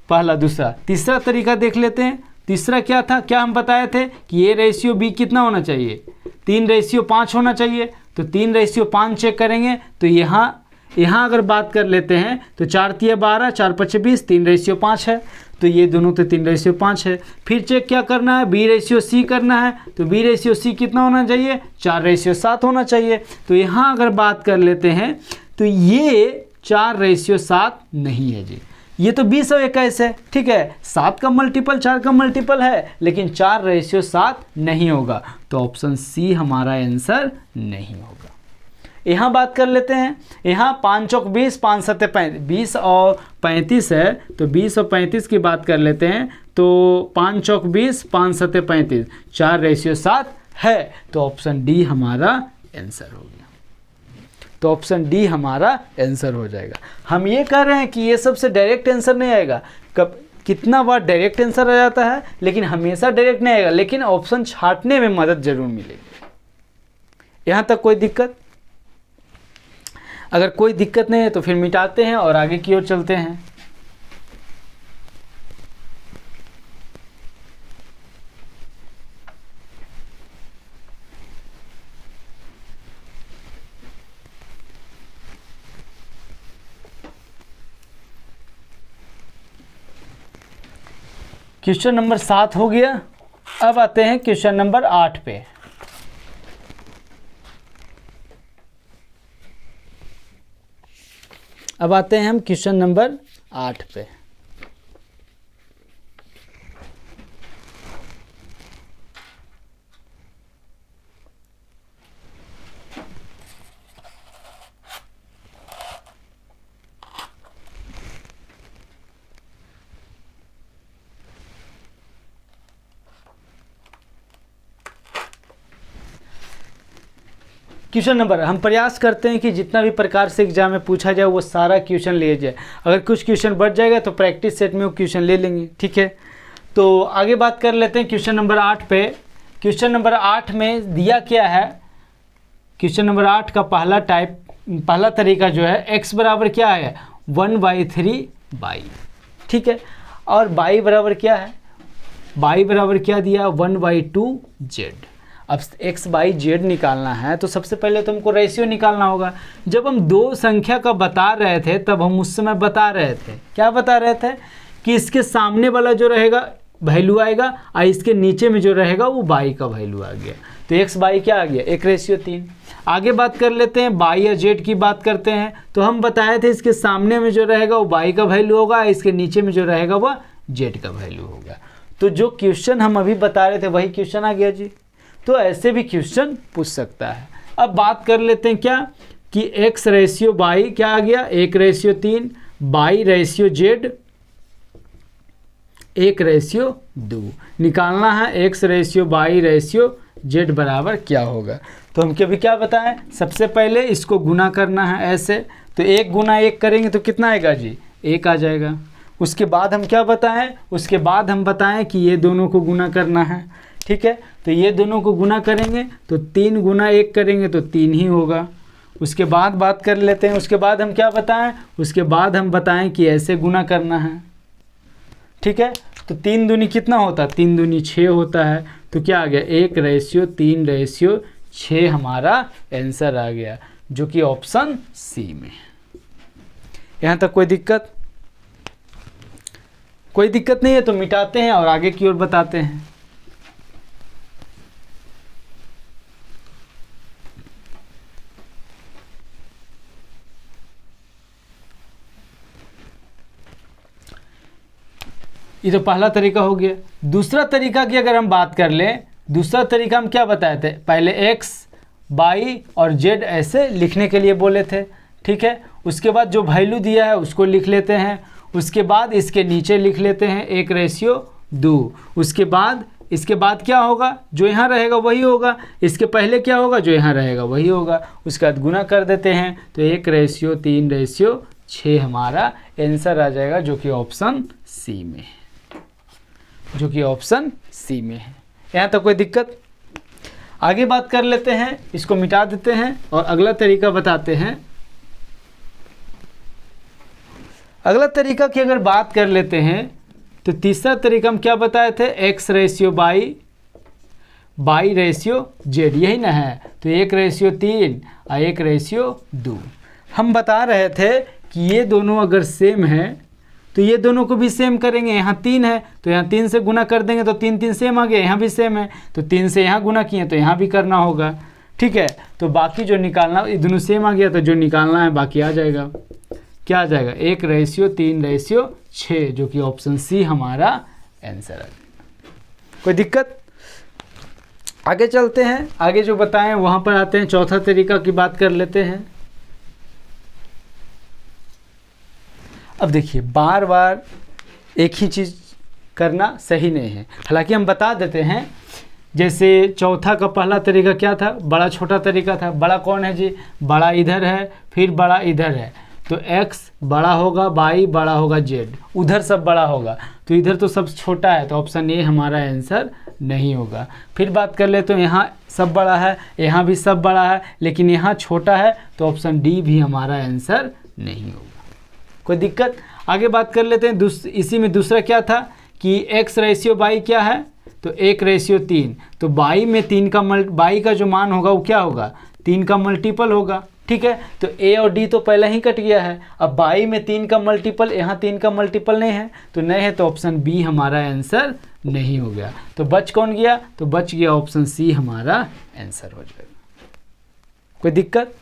पहला, दूसरा, तीसरा तरीका देख लेते हैं। तीसरा क्या था, क्या हम बताए थे कि ए रेशियो बी कितना होना चाहिए, 3:5 होना चाहिए। तो 3:5 चेक करेंगे तो यहाँ अगर बात कर लेते हैं तो 4 × 12, 4 × 5 20, 3:5 है, तो ये दोनों तो 3:5 है। फिर चेक क्या करना है, बी रेशियो सी करना है, तो बी रेशियो सी कितना होना चाहिए, 4:7 होना चाहिए। तो यहाँ अगर बात कर लेते हैं तो ये 4:7 नहीं है जी, ये तो 20 और 21 है। ठीक है, 7 का मल्टीपल 4 का मल्टीपल है, लेकिन 4:7 नहीं होगा, तो ऑप्शन सी हमारा आंसर नहीं होगा। यहाँ बात कर लेते हैं, यहाँ 5 चौक 20, 5 सत्ते 35, 20 और 35 है, तो 20 और 35 की बात कर लेते हैं। तो 5 चौक 20, 5 सत्ते 35, 4:7 है, तो ऑप्शन डी हमारा आंसर हो गया। तो ऑप्शन डी हमारा आंसर हो जाएगा। हम ये कह रहे हैं कि ये सबसे डायरेक्ट आंसर नहीं आएगा, कब कितना बार डायरेक्ट आंसर आ जाता है, लेकिन हमेशा डायरेक्ट नहीं आएगा, लेकिन ऑप्शन छांटने में मदद जरूर मिलेगी। यहाँ तक कोई दिक्कत? अगर कोई दिक्कत नहीं है तो फिर मिटाते हैं और आगे की ओर चलते हैं। क्वेश्चन नंबर 7 हो गया। अब आते हैं क्वेश्चन नंबर 8 पे। अब आते हैं हम क्वेश्चन नंबर 8 पे। क्वेश्चन नंबर, हम प्रयास करते हैं कि जितना भी प्रकार से एग्जाम में पूछा जाए वो सारा क्वेश्चन ले जाए। अगर कुछ क्वेश्चन बढ़ जाएगा तो प्रैक्टिस सेट में वो क्वेश्चन ले लेंगे। ठीक है, तो आगे बात कर लेते हैं क्वेश्चन नंबर 8 पे। क्वेश्चन नंबर 8 में दिया क्या है, क्वेश्चन नंबर 8 का पहला तरीका जो है, x बराबर क्या है, 1/3 y। ठीक है, और y बराबर क्या है, y बराबर क्या दिया, 1/2 z। अब x/z निकालना है तो सबसे पहले तो हमको रेशियो निकालना होगा। जब हम दो संख्या का बता रहे थे तब हम उस समय बता रहे थे, क्या बता रहे थे, कि इसके सामने वाला जो रहेगा वैल्यू आएगा और इसके नीचे में जो रहेगा वो y का वैल्यू आ गया। तो x/y क्या आ गया, 1:3। आगे बात कर लेते हैं बाई या जेड की बात करते हैं। तो हम बताए थे इसके सामने में जो रहेगा वो बाई का वैल्यू होगा, इसके नीचे में जो रहेगा वह जेड का वैल्यू होगा। तो जो क्वेश्चन हम अभी बता रहे थे वही क्वेश्चन आ गया जी। तो ऐसे भी क्वेश्चन पूछ सकता है। अब बात कर लेते हैं क्या कि एक्स रेशियो बाई क्या आ गया, 1:3, बाई रेशियो जेड 1:2 निकालना है। X ratio by ratio Z बराबर क्या होगा। तो हम कभी क्या बताएं, सबसे पहले इसको गुना करना है ऐसे। तो 1 गुना 1 करेंगे तो कितना आएगा जी, 1 आ जाएगा। उसके बाद हम क्या बताएं, उसके बाद हम बताएं कि ये दोनों को गुना करना है। ठीक है, तो ये दोनों को गुना करेंगे तो 3 गुना 1 करेंगे तो 3 ही होगा। उसके बाद बात कर लेते हैं, उसके बाद हम क्या बताएं, उसके बाद हम बताएं कि ऐसे गुना करना है। ठीक है, तो 3 दूनी कितना होता है, 3 दूनी 6 होता है। तो क्या आ गया, 1:3:6 हमारा आंसर आ गया, जो कि ऑप्शन सी में। यहाँ तक कोई दिक्कत, कोई दिक्कत नहीं है तो मिटाते हैं और आगे की ओर बताते हैं। ये तो पहला तरीका हो गया। दूसरा तरीका की अगर हम बात कर लें, दूसरा तरीका हम क्या बताए थे, पहले एक्स बाई और जेड ऐसे लिखने के लिए बोले थे। ठीक है, उसके बाद जो वैल्यू दिया है उसको लिख लेते हैं। उसके बाद इसके नीचे लिख लेते हैं 1:2। उसके बाद इसके बाद क्या होगा, जो यहाँ रहेगा वही होगा। इसके पहले क्या होगा, जो यहाँ रहेगा वही होगा। उसके बाद गुना कर देते हैं तो 1:3:6 हमारा आंसर आ जाएगा, जो कि ऑप्शन सी में है, जो कि ऑप्शन सी में है। यहाँ तक कोई दिक्कत। आगे बात कर लेते हैं, इसको मिटा देते हैं और अगला तरीका बताते हैं। अगला तरीका की अगर बात कर लेते हैं तो तीसरा तरीका हम क्या बताए थे, x ratio by by ratio Z, यही ना है। तो 1:3 और 1:2 हम बता रहे थे कि ये दोनों अगर सेम है तो ये दोनों को भी सेम करेंगे। यहाँ 3 है तो यहाँ 3 से गुना कर देंगे तो 3 3 सेम आ गया, यहाँ भी सेम है तो 3 से यहाँ गुना किए तो यहाँ भी करना होगा। ठीक है, तो बाकी जो निकालना, ये दोनों सेम आ गया तो जो निकालना है बाकी आ जाएगा। क्या आ जाएगा, 1:3:6, जो कि ऑप्शन सी हमारा आंसर है। कोई दिक्कत। आगे चलते हैं, आगे जो बताएं वहाँ पर आते हैं। चौथा तरीका की बात कर लेते हैं। अब देखिए, बार बार एक ही चीज़ करना सही नहीं है। हालांकि हम बता देते हैं, जैसे चौथा का पहला तरीका क्या था, बड़ा छोटा तरीका था। बड़ा कौन है जी, बड़ा इधर है, फिर बड़ा इधर है। तो x बड़ा होगा, y बड़ा होगा, z उधर सब बड़ा होगा, तो इधर तो सब छोटा है, तो ऑप्शन ए हमारा आंसर नहीं होगा। फिर बात कर ले तो यहाँ सब बड़ा है, यहाँ भी सब बड़ा है, लेकिन यहाँ छोटा है, तो ऑप्शन डी भी हमारा आंसर नहीं होगा। कोई दिक्कत। आगे बात कर लेते हैं। इसी में दूसरा क्या था कि x रेशियो बाई क्या है, तो 1:3। तो बाई में 3 का बाई का जो मान होगा वो क्या होगा, 3 का मल्टीपल होगा। ठीक है, तो ए और डी तो पहले ही कट गया है। अब बाई में 3 का मल्टीपल, यहाँ 3 का मल्टीपल नहीं है, तो नहीं है, तो ऑप्शन बी हमारा आंसर नहीं हो गया। तो बच कौन गया, तो बच गया ऑप्शन सी हमारा आंसर हो जाएगा। कोई दिक्कत।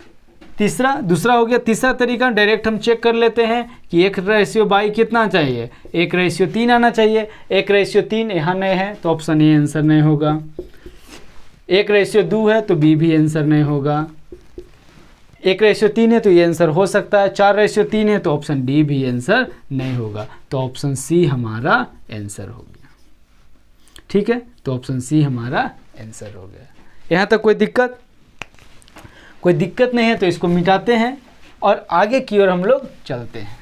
दूसरा हो गया। तीसरा तरीका डायरेक्ट हम चेक कर लेते हैं कि 1:2 कितना चाहिए, 1:3 आना चाहिए। 1:3 यहाँ नहीं है तो ऑप्शन ए आंसर नहीं होगा। 1:2 है तो बी भी आंसर नहीं होगा। 1:3 है तो ये आंसर हो सकता है। 4:3 है तो ऑप्शन डी भी आंसर नहीं होगा। तो ऑप्शन सी हमारा आंसर हो गया। ठीक है, तो ऑप्शन सी हमारा आंसर हो गया। यहाँ तक कोई दिक्कत, कोई दिक्कत नहीं है तो इसको मिटाते हैं और आगे की ओर हम लोग चलते हैं।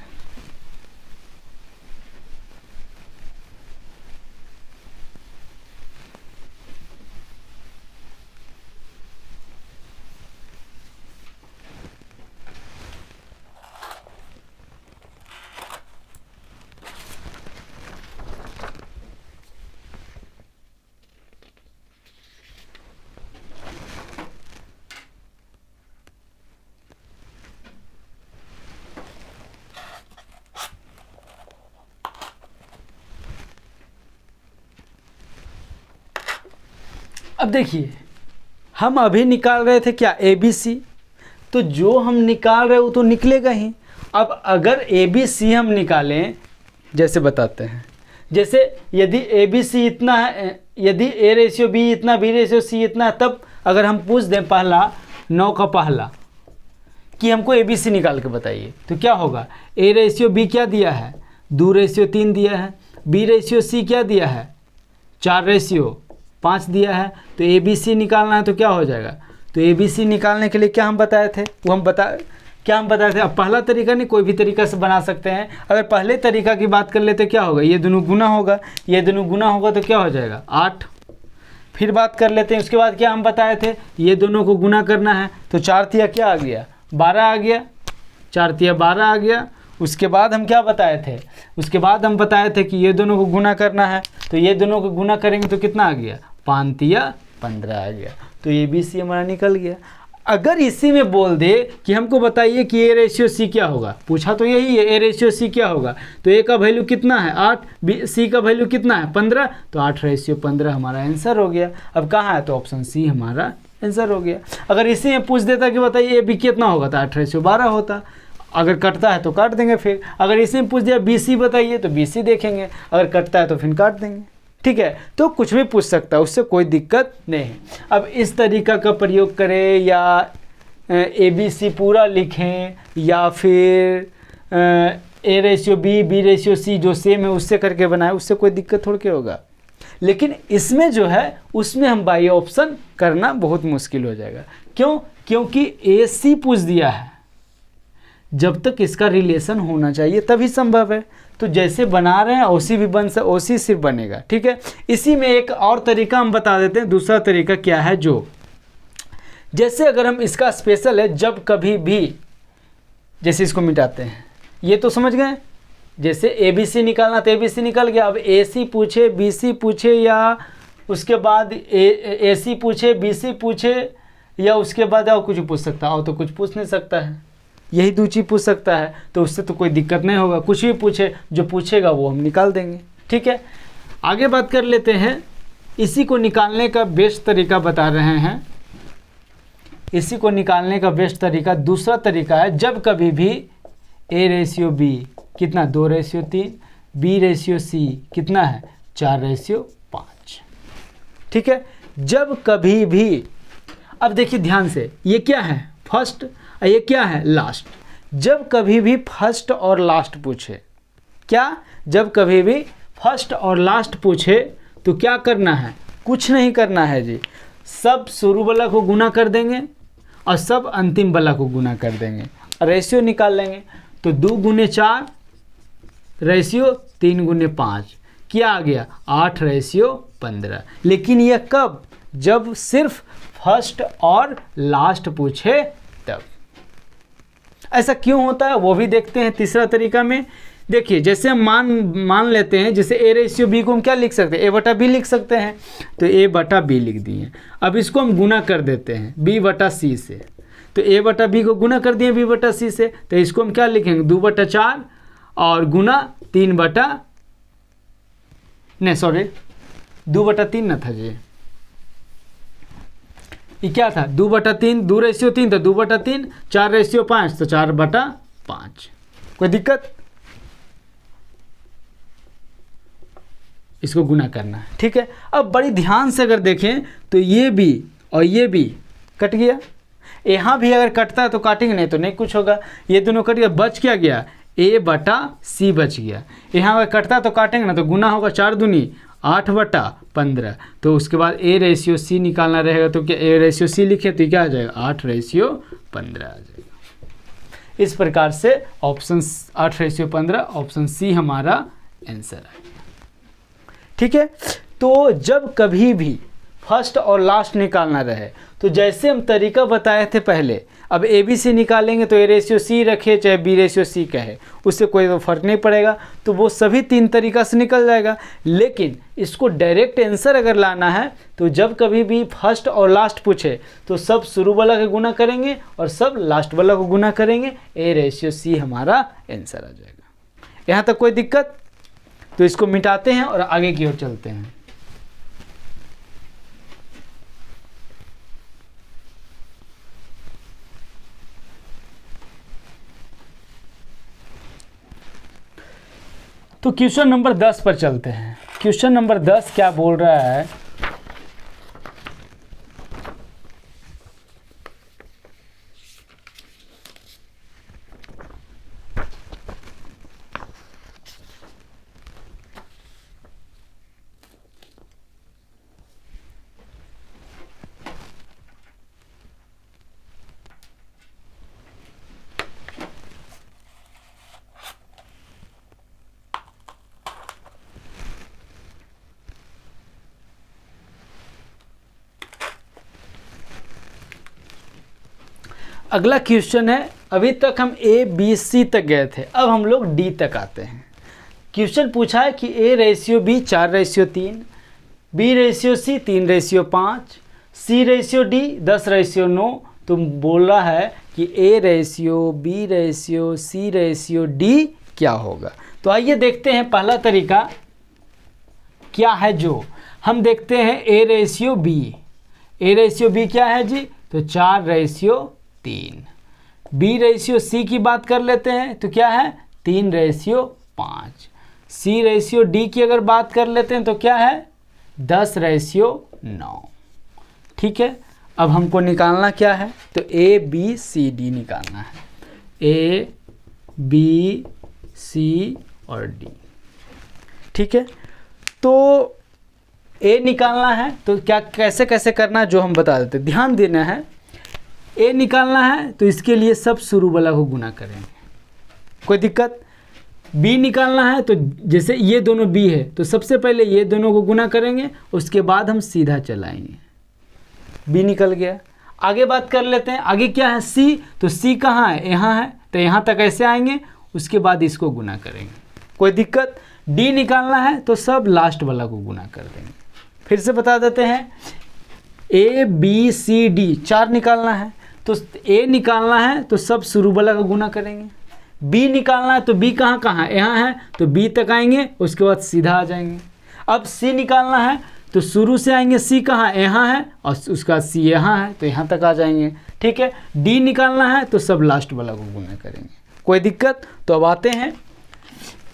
अब देखिए, हम अभी निकाल रहे थे क्या, ए बी सी, तो जो हम निकाल रहे हो तो निकलेगा ही। अब अगर ए बी सी हम निकालें, जैसे बताते हैं, जैसे यदि ए बी सी इतना है, यदि ए रेशियो बी इतना, बी रेशियो सी इतना, तब अगर हम पूछ दें पहला 9 का पहला कि हमको ए बी सी निकाल के बताइए, तो क्या होगा, ए रेशियो बी क्या दिया है, 2 रेशियो 3 दिया है, बी रेशियो सी क्या दिया है, 4 रेशियो 5 दिया है, तो ए बी सी निकालना है तो क्या हो जाएगा। तो ए बी सी निकालने के लिए क्या हम बताए थे, वो हम बताए थे। अब पहला तरीका नहीं, कोई भी तरीका से बना सकते हैं। अगर पहले तरीका की बात कर लेते क्या होगा, ये दोनों गुना होगा, ये दोनों गुना होगा तो क्या हो जाएगा 8। फिर बात कर लेते हैं, उसके बाद क्या हम बताए थे, ये दोनों को गुना करना है, तो 4 तिया क्या आ गया 12 आ गया, 4 तिया 12 आ गया। उसके बाद हम क्या बताए थे, उसके बाद हम बताए थे कि ये दोनों को गुना करना है, तो ये दोनों को गुना करेंगे तो कितना आ गया 5 तिया 15 आ गया। तो ए बी सी हमारा निकल गया। अगर इसी में बोल दे कि हमको बताइए कि ए रेशियो सी क्या होगा, पूछा तो यही है, ए रेशियो सी क्या होगा, तो ए का वैल्यू कितना है 8, बी सी का वैल्यू कितना है 15, तो 8 रेशियो 15 हमारा आंसर हो गया। अब कहाँ है, तो ऑप्शन सी हमारा आंसर हो गया। अगर इसी में पूछ देता कि बताइए ए बी कितना होगा, तो 8 रेशियो 12 होता। अगर कटता है तो काट देंगे। फिर अगर इसी में पूछ दिया बी सी बताइए, तो बी सी देखेंगे, अगर कटता है तो फिर काट देंगे। ठीक है, तो कुछ भी पूछ सकता है, उससे कोई दिक्कत नहीं है। अब इस तरीका का प्रयोग करें या ए बी सी पूरा लिखें, या फिर A ratio B, B ratio C जो सेम है उससे करके बनाए, उससे कोई दिक्कत थोड़ी के होगा। लेकिन इसमें जो है उसमें हम बाई ऑप्शन करना बहुत मुश्किल हो जाएगा। क्यों, क्योंकि ए सी पूछ दिया है, जब तक इसका रिलेशन होना चाहिए तभी संभव है। तो जैसे बना रहे हैं ओसी भी ओसी सिर्फ बनेगा। ठीक है, इसी में एक और तरीका हम बता देते हैं। दूसरा तरीका क्या है, जो जैसे अगर हम इसका स्पेशल है, जब कभी भी, जैसे इसको मिटाते हैं, ये तो समझ गए, जैसे ए बी सी निकालना तो ए बी सी निकल गया। अब ए सी पूछे, बी सी पूछे, या उसके बाद ए सी पूछे, बी सी पूछे, या उसके बाद और कुछ पूछ सकता है, और तो कुछ पूछ नहीं सकता है, यही 2 चीज़ पूछ सकता है। तो उससे तो कोई दिक्कत नहीं होगा, कुछ भी पूछे, जो पूछेगा वो हम निकाल देंगे। ठीक है, आगे बात कर लेते हैं। इसी को निकालने का बेस्ट तरीका बता रहे हैं। इसी को निकालने का बेस्ट तरीका दूसरा तरीका है, जब कभी भी ए रेशियो बी कितना 2 रेशियो 3, बी रेशियो सी कितना है 4 रेशियो 5। ठीक है, जब कभी भी, अब देखिए ध्यान से, ये क्या है फर्स्ट, ये क्या है लास्ट। जब कभी भी फर्स्ट और लास्ट पूछे, क्या, जब कभी भी फर्स्ट और लास्ट पूछे तो क्या करना है, कुछ नहीं करना है जी, सब शुरू वाला को गुना कर देंगे और सब अंतिम वाला को गुना कर देंगे, रेशियो निकाल लेंगे। तो 2 गुने 4 रेशियो 3 गुने 5 क्या आ गया 8 रेशियो 15। लेकिन यह कब, जब सिर्फ फर्स्ट और लास्ट पूछे तब। ऐसा क्यों होता है वो भी देखते हैं तीसरा तरीका में। देखिए, जैसे हम मान लेते हैं, जैसे ए रेशियो बी को हम क्या लिख सकते हैं, ए बटा बी लिख सकते हैं, तो ए बटा बी लिख दिए। अब इसको हम गुना कर देते हैं बी बटा सी से, तो ए बटा बी को गुना कर दिए बी बटा सी से, तो इसको हम क्या लिखेंगे 2 बटा 4 और गुना 3 बटा, नहीं सॉरी 2 बटा 3 न था जी, ये क्या था 2 बटा 3, 2 रेशियो 3 तो 2 बटा 3, 4 रेशियो 5 तो 4 बटा 5। कोई दिक्कत, इसको गुना करना है। ठीक है, अब बड़ी ध्यान से अगर देखें तो ये भी और ये भी कट गया, यहाँ भी अगर कटता है तो काटेंगे, नहीं तो नहीं कुछ होगा। ये दोनों कट गया, बच क्या गया ए बटा सी बच गया। यहाँ अगर कटता तो काटेंगे ना, तो गुना होगा 4 दूनी 8 बटा 15। तो उसके बाद ए रेशियो सी निकालना रहेगा, तो क्या ए रेशियो सी लिखे तो क्या आ जाएगा 8 रेशियो 15 आ जाएगा। इस प्रकार से ऑप्शन 8 रेशियो 15 ऑप्शन सी हमारा आंसर है। ठीक है, तो जब कभी भी फर्स्ट और लास्ट निकालना रहे, तो जैसे हम तरीका बताए थे पहले, अब ए बी सी निकालेंगे तो ए रेशियो सी रखे चाहे बी रेशियो सी कहे, उससे कोई तो फर्क नहीं पड़ेगा, तो वो सभी 3 तरीका से निकल जाएगा। लेकिन इसको डायरेक्ट आंसर अगर लाना है, तो जब कभी भी फर्स्ट और लास्ट पूछे तो सब शुरू वाला का गुना करेंगे और सब लास्ट वाला को गुना करेंगे, ए रेशियो सी हमारा आंसर आ जाएगा। यहाँ तक कोई दिक्कत, तो इसको मिटाते हैं और आगे की ओर चलते हैं। तो क्वेश्चन नंबर 10 पर चलते हैं। क्वेश्चन नंबर 10 क्या बोल रहा है, अगला क्वेश्चन है, अभी तक हम ए बी सी तक गए थे, अब हम लोग डी तक आते हैं। क्वेश्चन पूछा है कि A ratio B 4:3, B ratio C 3:5, C ratio D 10:9। तो बोल रहा है कि A ratio B ratio C ratio D क्या होगा। तो आइए देखते हैं पहला तरीका क्या है, जो हम देखते हैं A ratio B. A ratio B क्या है जी, तो 4:3। बी रेशियो सी की बात कर लेते हैं तो क्या है 3:5। सी रेशियो डी की अगर बात कर लेते हैं तो क्या है 10:9। ठीक है, अब हमको निकालना क्या है, तो ए बी सी डी निकालना है। ए बी सी और डी। ठीक है, तो ए निकालना है तो क्या कैसे कैसे करना है जो हम बता देते हैं। ध्यान देना है, ए निकालना है तो इसके लिए सब शुरू वाला को गुना करेंगे, कोई दिक्कत। बी निकालना है तो जैसे ये दोनों बी है तो सबसे पहले ये दोनों को गुना करेंगे, उसके बाद हम सीधा चलाएंगे। बी निकल गया। आगे बात कर लेते हैं, आगे क्या है सी, तो सी कहाँ है, यहाँ है, तो यहाँ तक ऐसे आएंगे, उसके बाद इसको गुना करेंगे, कोई दिक्कत। डी निकालना है तो सब लास्ट वाला को गुना कर देंगे। फिर से बता देते हैं, ए बी सी डी 4 निकालना है तो ए निकालना है तो सब शुरू वाला का गुना करेंगे। बी निकालना है तो बी कहाँ कहाँ है, यहाँ है, तो बी तक आएंगे, उसके बाद सीधा आ जाएंगे। अब सी निकालना है तो शुरू से आएंगे, सी कहाँ है, यहाँ है, और उसका सी यहाँ है, तो यहाँ तक आ जाएंगे। ठीक है, डी निकालना है तो सब लास्ट वाला को गुना करेंगे, कोई दिक्कत। तो अब आते हैं,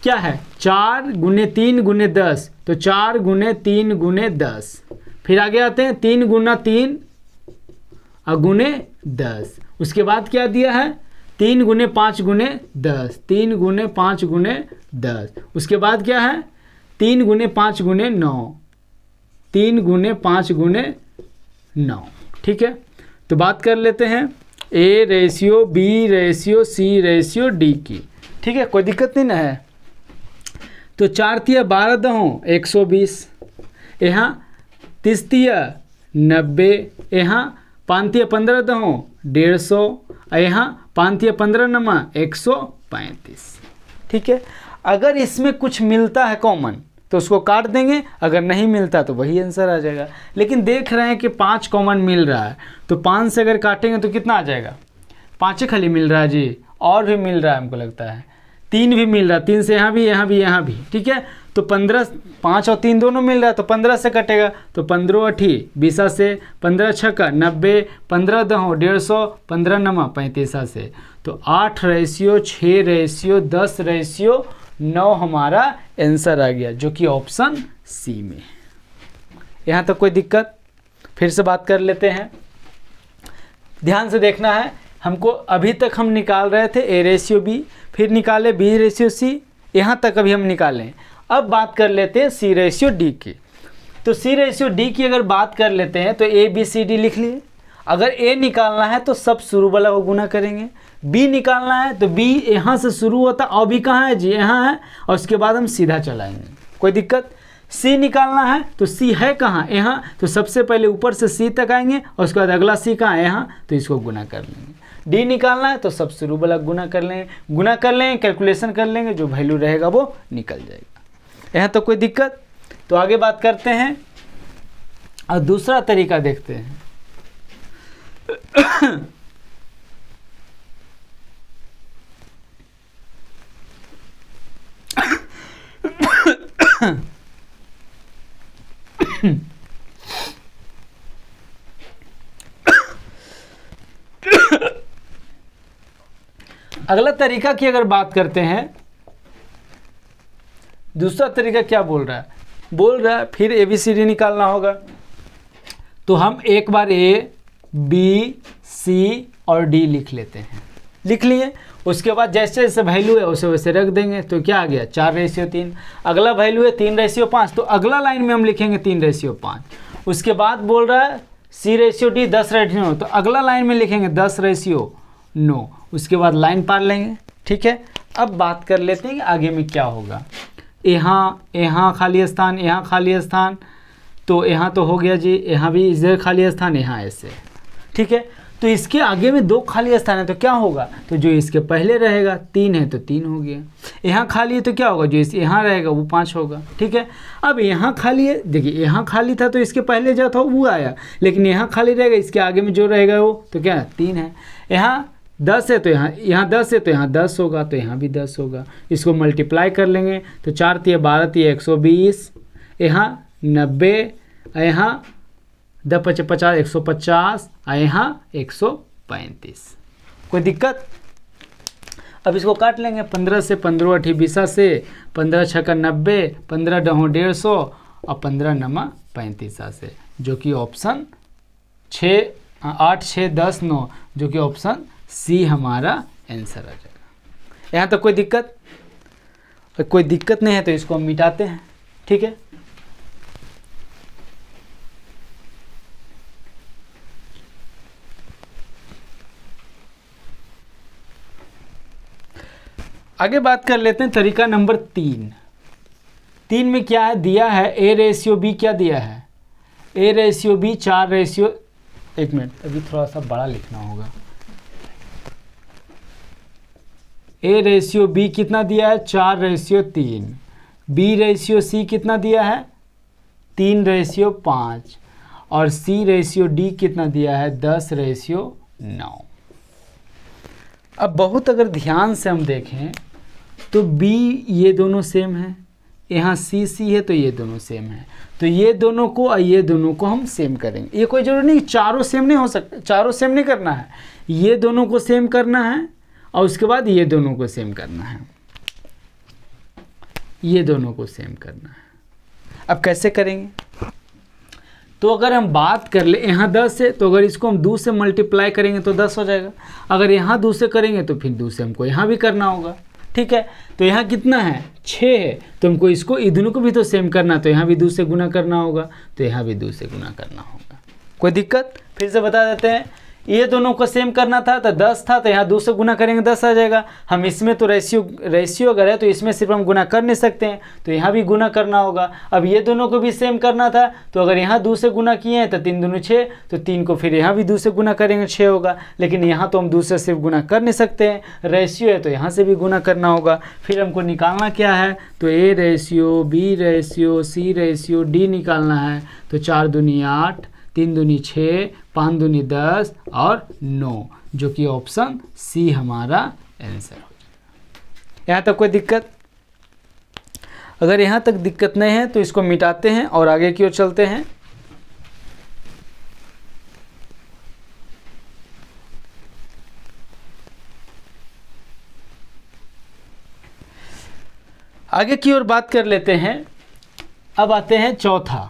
क्या है 4 × 3 × 10, तो 4 × 3 × 10। फिर आगे आते हैं 3 × 3 और गुने 10। उसके बाद क्या दिया है 3 × 5 × 10, 3 × 5 × 10। उसके बाद क्या है 3 × 5 × 9, 3 × 5 × 9। ठीक है, तो बात कर लेते हैं A ratio B ratio C ratio D की। ठीक है, कोई दिक्कत नहीं ना है। तो 4 × 12 = 120, यहाँ 30 × 90, यहाँ 5 × 15 = 150, यहाँ 5 × 15 = 135। ठीक है, अगर इसमें कुछ मिलता है कॉमन तो उसको काट देंगे, अगर नहीं मिलता तो वही आंसर आ जाएगा। लेकिन देख रहे हैं कि 5 कॉमन मिल रहा है, तो 5 से अगर काटेंगे तो कितना आ जाएगा, 5 खाली मिल रहा है जी, और भी मिल रहा है हमको लगता है, 3 भी मिल रहा है, 3 से यहाँ भी यहाँ भी यहाँ भी। ठीक है, तो 15, 5 और 3 दोनों मिल रहा है, तो 15 से कटेगा, तो 15 8 20 से, 15 6 90, 15 10 150, 15 9 35 से, तो 8:6:10:9 हमारा आंसर आ गया, जो कि ऑप्शन सी में। यहाँ तक कोई दिक्कत। फिर से बात कर लेते हैं, ध्यान से देखना है हमको। अभी तक हम निकाल रहे थे ए रेशियो बी, फिर निकाले बी रेशियो सी, यहाँ तक अभी हम निकालें। अब बात कर लेते हैं सी रेशियो डी की। तो सी रेशियो डी की अगर बात कर लेते हैं तो ए बी सी डी लिख लिए। अगर ए निकालना है तो सब शुरू वाला को गुना करेंगे, बी निकालना है तो बी यहाँ से शुरू होता, और बी कहाँ है जी, यहाँ है, और उसके बाद हम सीधा चलाएंगे, कोई दिक्कत। सी निकालना है तो सी है कहाँ, यहाँ, तो सबसे पहले ऊपर से सी तक आएंगे, और उसके बाद अगला सी कहाँ है, यहाँ, तो इसको गुना कर लेंगे। डी निकालना है तो सब शुरू वाला गुना कर लेंगे, कैलकुलेशन कर लेंगे, जो वैल्यू रहेगा वो निकल जाएगा। यहाँ तो कोई दिक्कत। तो आगे बात करते हैं और दूसरा तरीका देखते हैं। अगला तरीका की अगर बात करते हैं दूसरा तरीका क्या बोल रहा है, फिर ABCD निकालना होगा। तो हम एक बार A, B, C और D लिख लेते हैं, लिख लिए। उसके बाद जैसे जैसे वैल्यू है वैसे वैसे रख देंगे। तो क्या आ गया 4:3। अगला वैल्यू है 3:5, तो अगला लाइन में हम लिखेंगे 3:5। उसके बाद बोल रहा है C/D 10:9, तो अगला लाइन में लिखेंगे 10:9। उसके बाद लाइन पार लेंगे। ठीक है, अब बात कर लेते हैं कि आगे में क्या होगा। यहाँ खाली स्थान, यहाँ खाली स्थान, तो यहाँ तो हो गया जी, यहाँ भी इधर खाली स्थान, यहाँ ऐसे। ठीक है, तो इसके आगे में 2 खाली स्थान है तो क्या होगा, तो जो इसके पहले रहेगा 3 है तो 3 हो गया। यहाँ खाली है तो क्या होगा, जो इस यहाँ रहेगा वो 5 होगा। ठीक है, अब यहाँ खाली है, देखिए यहाँ खाली था तो इसके पहले जो था वो आया, लेकिन यहाँ खाली रहेगा, इसके आगे में जो रहेगा वो तो क्या है 3 है। यहाँ 10 है तो यहाँ 10 है तो यहाँ 10 होगा, तो यहाँ भी 10 होगा। इसको मल्टीप्लाई कर लेंगे तो 4 × 12 = 120, यहाँ 90, यहाँ 10 × 5 = 50, 150, यहाँ 135। कोई दिक्कत? अब इसको काट लेंगे। 15 से 15 8 20 से 15 6 × 90, 15 9 150 और 15 9 35 से, जो कि ऑप्शन 8 6 10 9, जो कि ऑप्शन सी हमारा आंसर आ जाएगा। यहाँ तक कोई दिक्कत? कोई दिक्कत नहीं है तो इसको हम मिटाते हैं। ठीक है, आगे बात कर लेते हैं तरीका नंबर 3 में क्या है दिया है, A/B क्या दिया है, A/B 4 एक मिनट, अभी थोड़ा सा बड़ा लिखना होगा। A/B कितना दिया है 4/3, B/C कितना दिया है 3/5 और C/D कितना दिया है 10/9। अब बहुत अगर ध्यान से हम देखें तो B ये दोनों सेम है, यहाँ C है तो ये दोनों सेम है, तो ये दोनों को और ये दोनों को हम सेम करेंगे। ये कोई जरूरी नहीं चारों सेम नहीं हो सकते, चारों सेम नहीं करना है, ये दोनों को सेम करना है और उसके बाद ये दोनों को सेम करना है, ये दोनों को सेम करना है। अब कैसे करेंगे, तो अगर हम बात कर ले यहाँ 10 है तो अगर इसको हम 2 से मल्टीप्लाई करेंगे तो 10 हो जाएगा। अगर यहाँ 2 से करेंगे तो फिर 2 से हमको यहाँ भी करना होगा। ठीक है, तो यहाँ कितना है 6 है, तो हमको इसको दोनों को भी तो सेम करना, तो यहाँ भी 2 से गुना करना होगा, तो यहाँ भी 2 से गुना करना होगा। कोई दिक्कत? फिर से बता देते हैं, ये दोनों को सेम करना था तो 10 था, तो यहाँ 2 से गुना करेंगे 10 आ जाएगा। हम इसमें तो रेशियो अगर है तो इसमें सिर्फ हम गुना कर नहीं सकते हैं, तो यहाँ भी गुना करना होगा। अब ये दोनों को भी सेम करना था, तो अगर यहाँ 2 से गुना किए हैं तो 3 दूनी 6, तो 3 को फिर यहाँ भी 2 से गुना करेंगे 6 होगा, लेकिन यहाँ तो हम 2 से सिर्फ गुना कर नहीं सकते हैं, रेशियो है तो यहाँ से भी गुना करना होगा। फिर हमको निकालना क्या है, तो A/B/C/D निकालना है। तो 4 दूनी 8, 3 दूनी 6, 5 दूनी 10 और 9, जो कि ऑप्शन सी हमारा आंसर हो जाएगा। यहाँ तक कोई दिक्कत? अगर यहाँ तक दिक्कत नहीं है तो इसको मिटाते हैं और आगे की ओर चलते हैं। आगे की ओर बात कर लेते हैं। अब आते हैं चौथा।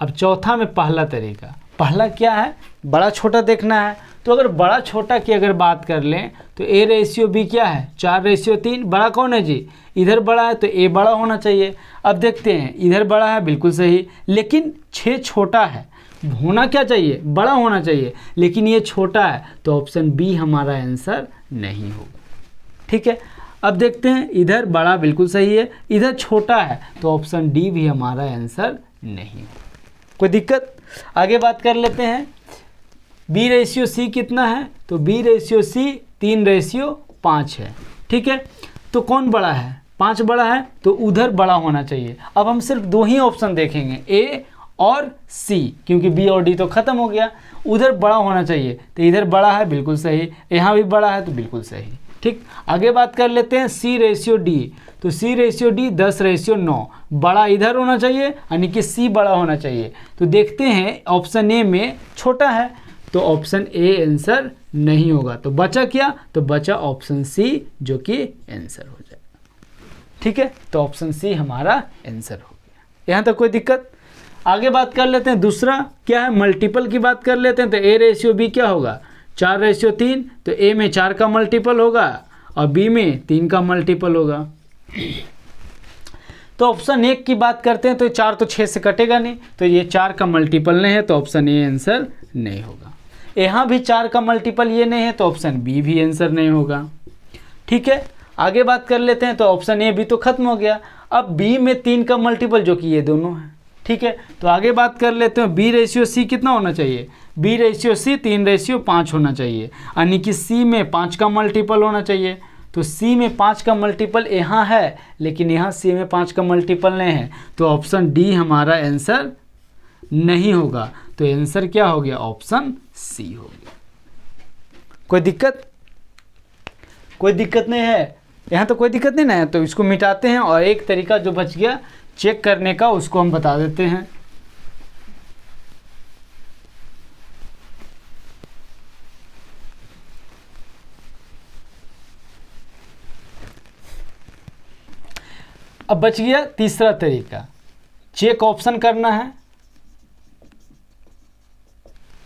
अब चौथा में पहला तरीका, पहला क्या है, बड़ा छोटा देखना है। तो अगर बड़ा छोटा की अगर बात कर लें तो A/B क्या है 4/3, बड़ा कौन है जी, इधर बड़ा है तो A बड़ा होना चाहिए। अब देखते हैं, इधर बड़ा है बिल्कुल सही, लेकिन 6 छोटा है, होना क्या चाहिए, बड़ा होना चाहिए, लेकिन ये छोटा है, तो ऑप्शन बी हमारा आंसर नहीं होगा। ठीक है, अब देखते हैं, इधर बड़ा बिल्कुल सही है, इधर छोटा है, तो ऑप्शन डी भी हमारा आंसर नहीं होगा। कोई दिक्कत? आगे बात कर लेते हैं। B/C कितना है, तो B/C 3/5 है। ठीक है, तो कौन बड़ा है, 5 बड़ा है, तो उधर बड़ा होना चाहिए। अब हम सिर्फ 2 ही ऑप्शन देखेंगे, A और C, क्योंकि B और D तो खत्म हो गया, उधर बड़ा होना चाहिए, तो इधर बड़ा है बिल्कुल सही, यहाँ भी बड़ा है तो बिल्कुल सही। ठीक, आगे बात कर लेते हैं C/D। तो C/D 10/9, बड़ा इधर होना चाहिए, यानी कि C बड़ा होना चाहिए। तो देखते हैं ऑप्शन ए में छोटा है, तो ऑप्शन ए आंसर नहीं होगा। तो बचा क्या, तो बचा ऑप्शन सी, जो कि आंसर हो जाएगा। ठीक है, तो ऑप्शन सी हमारा आंसर हो गया। यहाँ तक कोई दिक्कत? आगे बात कर लेते हैं, दूसरा क्या है, मल्टीपल की बात कर लेते हैं। तो ए रेशियो बी क्या होगा, 4:3, तो ए में 4 का मल्टीपल होगा और बी में 3 का मल्टीपल होगा। तो ऑप्शन 1 की बात करते हैं तो 4 तो 6 से कटेगा नहीं, तो ये 4 का मल्टीपल नहीं है, तो ऑप्शन ए आंसर नहीं होगा। यहाँ भी 4 का मल्टीपल ये नहीं है, तो ऑप्शन बी भी आंसर नहीं होगा। ठीक है, आगे बात कर लेते हैं। तो ऑप्शन ए भी तो खत्म हो गया। अब बी में 3 का मल्टीपल जो कि ये दोनों है। ठीक है, तो आगे बात कर लेते हैं, बी रेशियो सी कितना होना चाहिए, बी रेशियो सी 3:5 होना चाहिए, यानी कि सी में 5 का मल्टीपल होना चाहिए। तो सी में 5 का मल्टीपल यहाँ है, लेकिन यहाँ सी में 5 का मल्टीपल नहीं है, तो ऑप्शन डी हमारा आंसर नहीं होगा। तो आंसर क्या हो गया, ऑप्शन सी हो गया। कोई दिक्कत? कोई दिक्कत नहीं है, यहाँ तो कोई दिक्कत नहीं ना है। तो इसको मिटाते हैं और एक तरीका जो बच गया चेक करने का उसको हम बता देते हैं। अब बच गया तीसरा तरीका, चेक ऑप्शन करना है।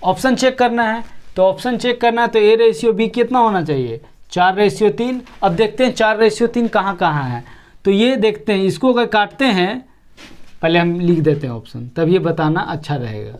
ऑप्शन चेक करना है, तो ऑप्शन चेक करना है तो ए रेशियो बी कितना होना चाहिए, 4:3। अब देखते हैं 4:3 कहाँ कहाँ है, तो ये देखते हैं। इसको अगर काटते हैं, पहले हम लिख देते हैं ऑप्शन, तब ये बताना अच्छा रहेगा।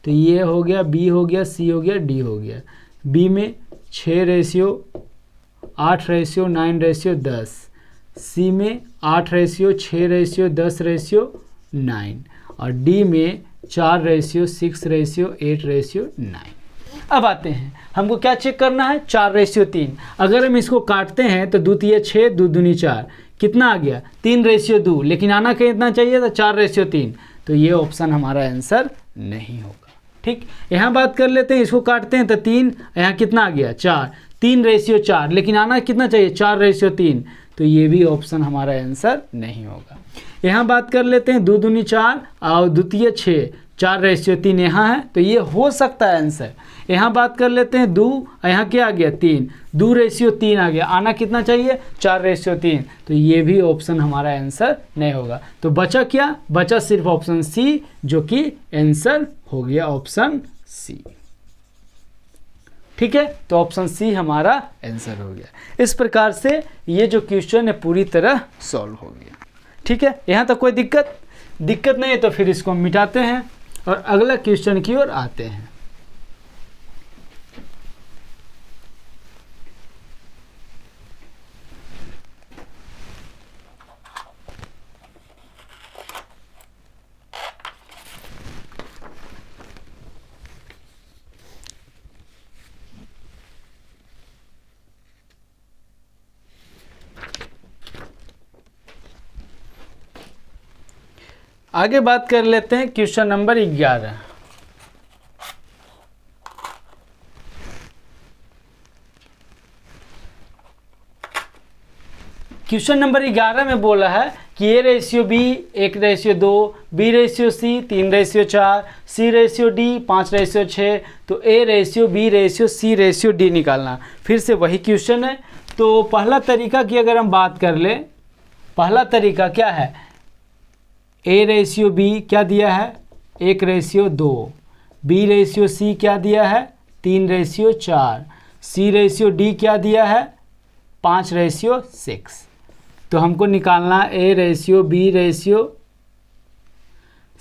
तो ये हो गया, बी हो गया, सी हो गया, डी हो गया। बी में 6:8, 9:10, सी में 8:6:10:9 और डी में 4:6:8:9। अब आते हैं, हमको क्या चेक करना है, 4:3। अगर हम इसको काटते हैं तो 2 तिया 6, 2 दूनी 4, कितना आ गया, 3:2, लेकिन आना कितना चाहिए था, 4:3। तो ये ऑप्शन हमारा आंसर नहीं होगा। ठीक, यहाँ बात कर लेते हैं, इसको काटते हैं तो 3, यहाँ कितना आ गया, 4, 3:4, लेकिन आना कितना चाहिए, 4:3। तो ये भी ऑप्शन हमारा आंसर नहीं होगा। यहाँ बात कर लेते हैं, 2 दूनी 4 और 2 तिया 6, 4:3 यहाँ है, तो ये हो सकता है आंसर। यहाँ बात कर लेते हैं 2, यहाँ क्या आ गया, 3, 2:3 आ गया, आना कितना चाहिए, 4:3। तो ये भी ऑप्शन हमारा आंसर नहीं होगा। तो बचा क्या, बचा सिर्फ ऑप्शन सी, जो कि आंसर हो गया ऑप्शन सी। ठीक है, तो ऑप्शन सी हमारा आंसर हो गया। इस प्रकार से ये जो क्वेश्चन है पूरी तरह सॉल्व हो गया। ठीक है, यहाँ तक कोई दिक्कत नहीं है, तो फिर इसको मिटाते हैं और अगला क्वेश्चन की ओर आते हैं। आगे बात कर लेते हैं क्वेश्चन नंबर 11। क्वेश्चन नंबर 11 में बोला है कि A ratio B 1:2, B ratio C 3:4, C ratio D 5:6। तो A ratio B ratio C ratio D निकालना। फिर से वही क्वेश्चन है। तो पहला तरीका की अगर हम बात कर ले, पहला तरीका क्या है, ए रेशियो बी क्या दिया है, 1:2, बी रेशियो सी क्या दिया है, 3:4, सी रेशियो डी क्या दिया है, 5:6। तो हमको निकालना A ratio B ratio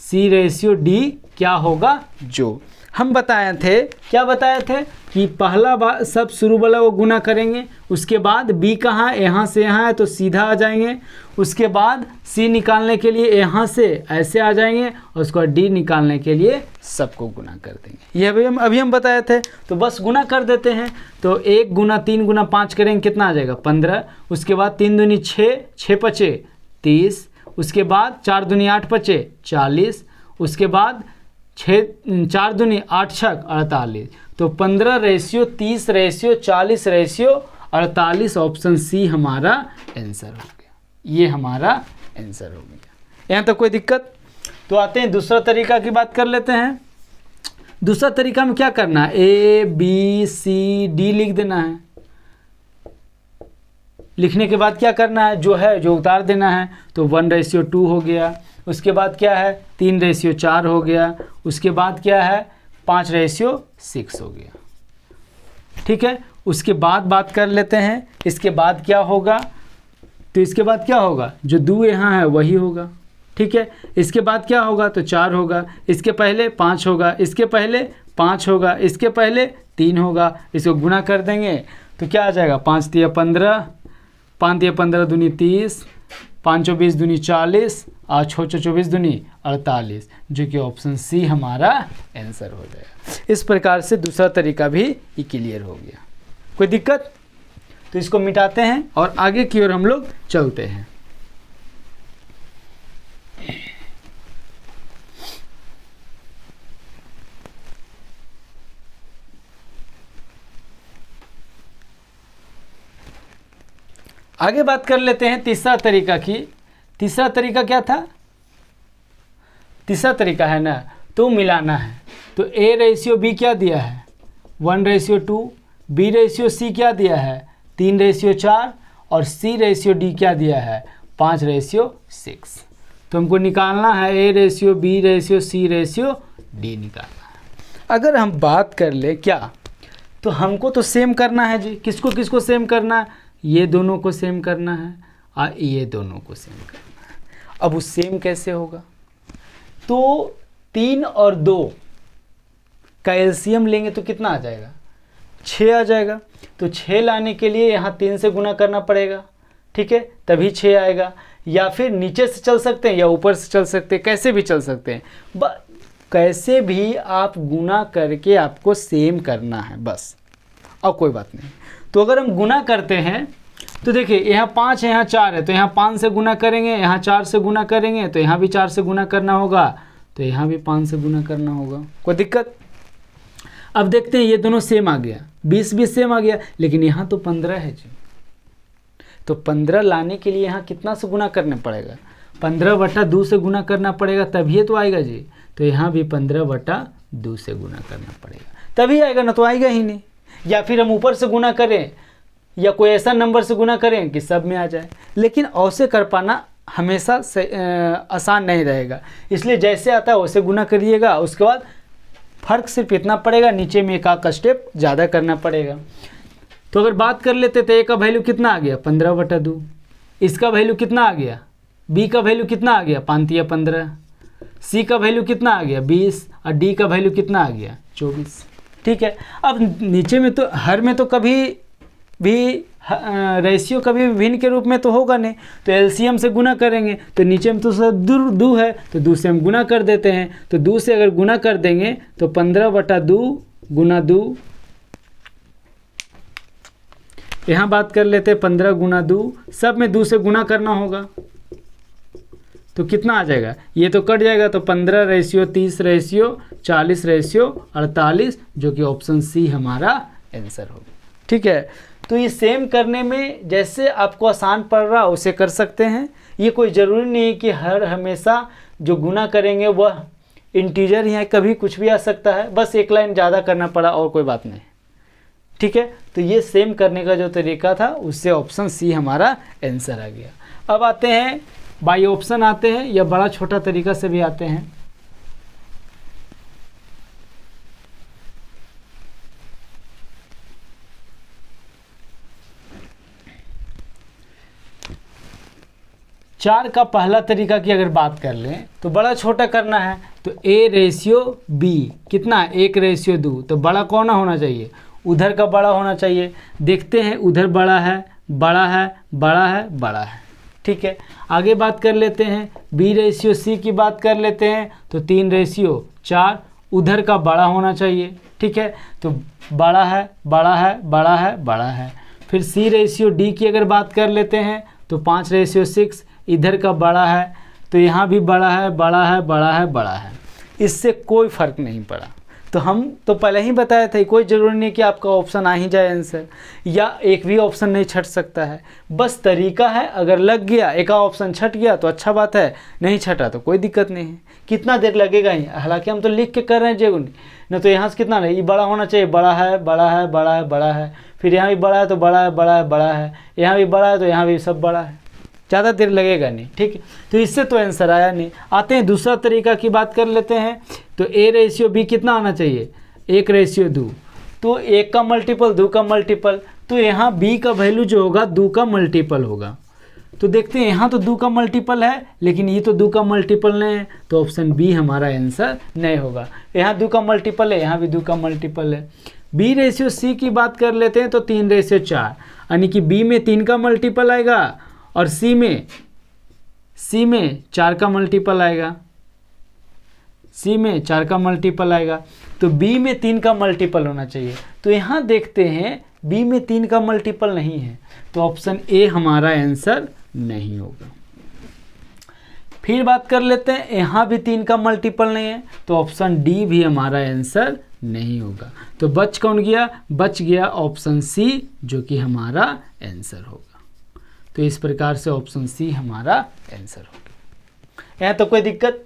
C ratio D क्या होगा, जो हम बताए थे। क्या बताए थे कि पहला बार सब शुरू वाला वो गुना करेंगे, उसके बाद बी कहाँ है, यहाँ से यहाँ है तो सीधा आ जाएंगे, उसके बाद सी निकालने के लिए यहाँ से ऐसे आ जाएंगे और उसके बाद डी निकालने के लिए सबको गुना कर देंगे। ये अभी हम बताए थे। तो बस गुना कर देते हैं। तो 1 गुना 3 गुना 5 करेंगे, कितना आ जाएगा, 15। उसके बाद 3 दूनी 6, 6 पचे 30। उसके बाद 4 दूनी 8 पचे 40। उसके बाद 4 दूनी 8 छक 48। तो 15:30:40:40 ऑप्शन सी हमारा आंसर हो गया। ये हमारा आंसर हो गया। यहाँ तक कोई दिक्कत? तो आते हैं दूसरा तरीका की बात कर लेते हैं। दूसरा तरीका में क्या करना है, ए बी सी डी लिख देना है। लिखने के बाद क्या करना है, जो उतार देना है। तो 1:2 हो गया। उसके बाद क्या है, 3:4 हो गया। उसके बाद क्या है, 5:6 हो गया। ठीक है, उसके बाद बात कर लेते हैं इसके बाद क्या होगा। तो इसके बाद क्या होगा, जो 2 यहाँ है वही होगा। ठीक है, इसके बाद क्या होगा, तो 4 होगा। इसके पहले 5 होगा, इसके पहले 5 होगा, इसके पहले 3 होगा। इसको गुना कर देंगे तो क्या आ जाएगा, 5 तिया 15, 5 तिया 15 दूनी 30, 5 चौ 20 दूनी 40 और 6 चौ 24 दूनी 48, जो कि ऑप्शन सी हमारा आंसर हो जाएगा। इस प्रकार से दूसरा तरीका भी क्लियर हो गया। कोई दिक्कत? तो इसको मिटाते हैं और आगे की ओर हम लोग चलते हैं। आगे बात कर लेते हैं तीसरा तरीका की। तीसरा तरीका क्या था, तीसरा तरीका है ना, तो मिलाना है। तो A/B क्या दिया है, 1:2, B/C क्या दिया है, 3:4 और C/D क्या दिया है, 5:6। तो हमको निकालना है A/B/C/D निकालना है। अगर हम बात कर ले क्या, तो हमको तो सेम करना है जी। किसको किसको सेम करना है, ये दोनों को सेम करना है और ये दोनों को सेम करना है। अब उस सेम कैसे होगा, तो 3 और 2 का एलसीएम लेंगे तो कितना आ जाएगा, 6 आ जाएगा। तो 6 लाने के लिए यहाँ 3 से गुना करना पड़ेगा। ठीक है, तभी 6 आएगा। या फिर नीचे से चल सकते हैं या ऊपर से चल सकते हैं, कैसे भी चल सकते हैं। कैसे भी आप गुना करके आपको सेम करना है बस, और कोई बात नहीं। तो अगर हम गुना करते हैं तो देखिए यहाँ 5 है, यहाँ 4 है, तो यहाँ 5 से गुना करेंगे, यहाँ 4 से गुना करेंगे, तो यहाँ भी 4 से गुना करना होगा, तो यहाँ भी 5 से गुना करना होगा। कोई दिक्कत? अब देखते हैं, ये दोनों सेम आ गया, 20 सेम आ गया, लेकिन यहाँ तो 15 है जी। तो 15 लाने के लिए यहाँ कितना से गुना करना पड़ेगा, 15/2 से गुना करना पड़ेगा, तभी तो आएगा जी। तो यहाँ भी 15/2 से गुना करना पड़ेगा, तभी आएगा, ना तो आएगा ही नहीं। या फिर हम ऊपर से गुना करें या कोई ऐसा नंबर से गुना करें कि सब में आ जाए, लेकिन ऐसे कर पाना हमेशा आसान नहीं रहेगा। इसलिए जैसे आता है वैसे गुना करिएगा। उसके बाद फ़र्क सिर्फ इतना पड़ेगा, नीचे में एक आध स्टेप ज़्यादा करना पड़ेगा। तो अगर बात कर लेते तो ए का वैल्यू कितना आ गया, 15/2। इसका वैल्यू कितना आ गया, बी का वैल्यू कितना आ गया, 5 तिया 15। सी का वैल्यू कितना आ गया, 20। और डी का वैल्यू कितना आ गया, 24। ठीक है, अब नीचे में तो हर में तो कभी भी रेशियो कभी भी भिन्न के रूप में तो होगा नहीं। तो एलसीएम से गुना करेंगे, तो नीचे में तो सब 2 है, तो 2 से हम गुना कर देते हैं। तो 2 से अगर गुना कर देंगे तो 15/2 गुना 2, यहाँ बात कर लेते हैं 15 गुना 2, सब में 2 से गुना करना होगा। तो कितना आ जाएगा, ये तो कट जाएगा, तो 15:30:40:48, जो कि ऑप्शन सी हमारा आंसर होगा। ठीक है, तो ये सेम करने में जैसे आपको आसान पड़ रहा उसे कर सकते हैं। ये कोई ज़रूरी नहीं है कि हमेशा जो गुना करेंगे वह इंटीजर ही है, कभी कुछ भी आ सकता है। बस एक लाइन ज़्यादा करना पड़ा और कोई बात नहीं। ठीक है, तो ये सेम करने का जो तरीका था उससे ऑप्शन सी हमारा आंसर आ गया। अब आते हैं बाई ऑप्शन आते हैं, या बड़ा छोटा तरीका से भी आते हैं। चार का पहला तरीका की अगर बात कर लें तो बड़ा छोटा करना है। तो A/B कितना, 1/2। तो बड़ा कौन होना चाहिए, उधर का बड़ा होना चाहिए। देखते हैं, उधर बड़ा है, बड़ा है, बड़ा है, बड़ा है। ठीक है, आगे बात कर लेते हैं, B/C की बात कर लेते हैं। तो 3/4, उधर का बड़ा होना चाहिए। ठीक है, तो बड़ा है, बड़ा है, बड़ा है, बड़ा है। फिर C/D की अगर बात कर लेते हैं तो 5/6, इधर का बड़ा है, तो यहाँ भी बड़ा है, बड़ा है, बड़ा है, बड़ा है। इससे कोई फ़र्क नहीं पड़ा। तो हम तो पहले ही बताए थे, कोई ज़रूरी नहीं कि आपका ऑप्शन आ ही जाए आंसर, या एक भी ऑप्शन नहीं छट सकता है, बस तरीका है। अगर लग गया, एक ऑप्शन छट गया तो अच्छा बात है, नहीं छटा तो कोई दिक्कत नहीं है। कितना देर लगेगा ही, हालांकि हम तो लिख के कर रहे हैं जेगुनी न, तो यहाँ से कितना नहीं, ये बड़ा होना चाहिए, बड़ा है बड़ा है बड़ा है बड़ा है, फिर यहाँ भी बड़ा है तो बड़ा है बड़ा है बड़ा है, यहाँ भी बड़ा है तो यहाँ भी सब बड़ा है, ज़्यादा देर लगेगा नहीं। ठीक है, तो इससे तो आंसर आया नहीं। आते हैं दूसरा तरीका की बात कर लेते हैं। तो A/B कितना आना चाहिए, 1/2। तो 1 का मल्टीपल 2 का मल्टीपल, तो यहाँ B का वैल्यू जो होगा 2 का मल्टीपल होगा। तो देखते हैं, यहाँ तो 2 का मल्टीपल है, लेकिन ये तो 2 का मल्टीपल नहीं है, तो ऑप्शन बी हमारा आंसर नहीं होगा। यहाँ 2 का मल्टीपल है, यहाँ भी 2 का मल्टीपल है। B/C की बात कर लेते हैं, तो 3/4, यानी कि B में 3 का मल्टीपल आएगा और C में 4 का मल्टीपल आएगा, C में 4 का मल्टीपल आएगा। तो B में 3 का मल्टीपल होना चाहिए। तो यहाँ देखते हैं B में 3 का मल्टीपल नहीं है, तो ऑप्शन ए हमारा आंसर नहीं होगा। फिर बात कर लेते हैं, यहाँ भी 3 का मल्टीपल नहीं है, तो ऑप्शन डी भी हमारा आंसर नहीं होगा। तो बच कौन गया, बच गया ऑप्शन सी, जो कि हमारा आंसर होगा। तो इस प्रकार से ऑप्शन सी हमारा आंसर होगा। यहाँ तो कोई दिक्कत,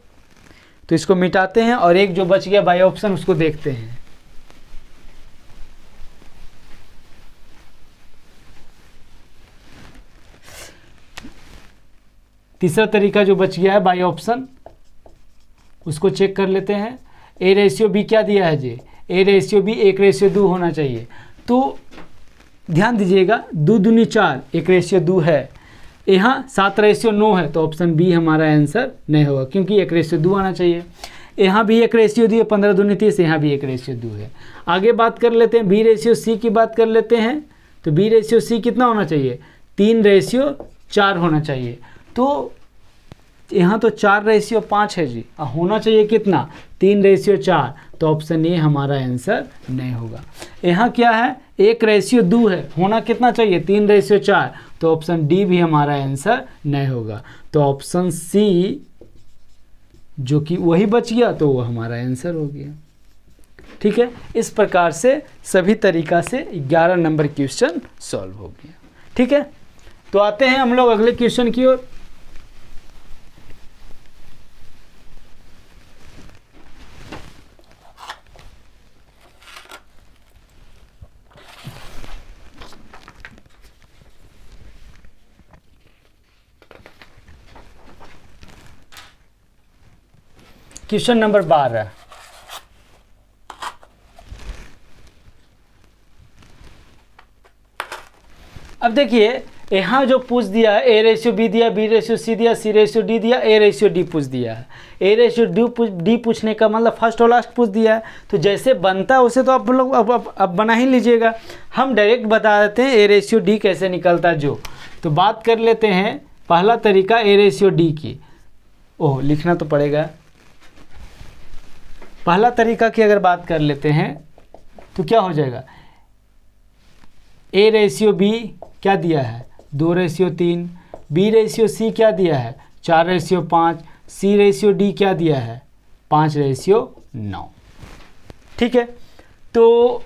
तो इसको मिटाते हैं और एक जो बच गया बाई ऑप्शन उसको देखते हैं। तीसरा तरीका जो बच गया है बाई ऑप्शन, उसको चेक कर लेते हैं। A/B क्या दिया है जी, A/B 1/2 होना चाहिए। तो ध्यान दीजिएगा, 2 दूनी 4, 1/2 है। यहाँ 7/9 है, तो ऑप्शन बी हमारा आंसर नहीं होगा, क्योंकि 1/2 आना चाहिए। यहाँ भी 1/2 है, 15 दूनी 30, यहाँ भी 1/2 है। आगे बात कर लेते हैं, B/C की बात कर लेते हैं। तो B/C कितना होना चाहिए, 3/4 होना चाहिए। तो यहाँ तो 4/5 है जी, होना चाहिए कितना, 3/4। तो ऑप्शन ए हमारा आंसर नहीं होगा। यहाँ क्या है, 1/2 है, होना कितना चाहिए, 3/4। तो ऑप्शन डी भी हमारा आंसर नहीं होगा। तो ऑप्शन सी जो कि वही बच गया, तो वो हमारा आंसर हो गया। ठीक है, इस प्रकार से सभी तरीका से 11 नंबर क्वेश्चन सॉल्व हो गया। ठीक है, तो आते हैं हम लोग अगले क्वेश्चन की ओर। Question number 12। अब देखिए, यहाँ जो पूछ दिया है, A/B दिया, B/C दिया, C/D दिया, A/D पूछ दिया है। A/D पूछने का मतलब फर्स्ट और लास्ट पूछ दिया है। तो जैसे बनता है उसे तो आप लोग अब बना ही लीजिएगा। हम डायरेक्ट बता देते हैं A/D कैसे निकलता है जो। तो बात कर लेते हैं पहला तरीका A/D की। ओह, लिखना तो पड़ेगा। पहला तरीका की अगर बात कर लेते हैं तो क्या हो जाएगा, A/B क्या दिया है, 2/3। B/C क्या दिया है, 4/5। C/D क्या दिया है, 5/9। ठीक है, तो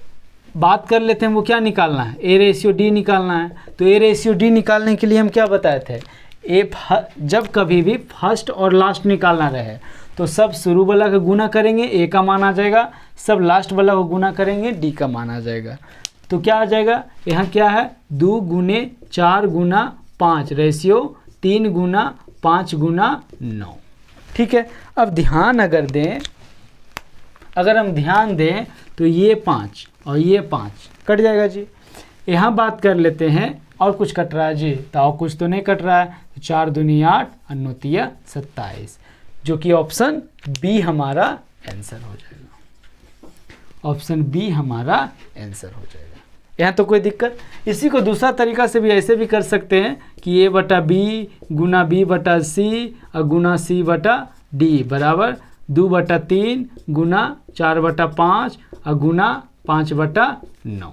बात कर लेते हैं वो क्या निकालना है, A/D निकालना है। तो A/D निकालने के लिए हम क्या बताए थे, जब कभी भी फर्स्ट और लास्ट निकालना रहे तो सब शुरू वाला का गुना करेंगे, A का मान आ जाएगा, सब लास्ट वाला को गुना करेंगे, D का मान आ जाएगा। तो क्या आ जाएगा, यहाँ क्या है, 2 × 4 × 5 रेशियो 3 × 5 × 9। ठीक है, अब ध्यान अगर हम ध्यान दें तो ये 5 और ये 5 कट जाएगा जी। यहाँ बात कर लेते हैं, और कुछ कट रहा है जी, तो और कुछ तो नहीं कट रहा है। 4 दूनी 8 और 9 तिया 27, जो कि ऑप्शन बी हमारा आंसर हो जाएगा। ऑप्शन बी हमारा आंसर हो जाएगा। यहाँ तो कोई दिक्कत। इसी को दूसरा तरीका से भी ऐसे भी कर सकते हैं कि A/B गुना B/C और गुना C/D बराबर 2/3 गुना 4/5 और गुना 5/9।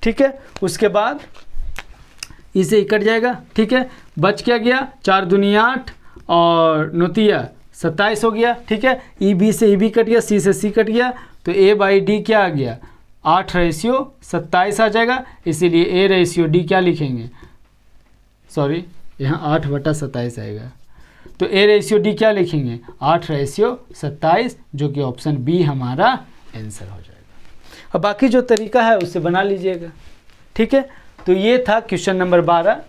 ठीक है, उसके बाद इसे ही कट जाएगा। ठीक है, बच क्या गया, 4 दूनी 8 और 9 तिया 27 हो गया। ठीक है, E/B से E/B कट गया, C से C कट गया, तो A/D क्या आ गया, 8/27 आ जाएगा, इसीलिए A/D क्या लिखेंगे, सॉरी यहाँ 8/27 आएगा, तो A/D क्या लिखेंगे, 8/27, जो कि ऑप्शन बी हमारा आंसर हो जाएगा। अब बाकी जो तरीका है उससे बना लीजिएगा, ठीक है। तो ये था क्वेश्चन नंबर 12।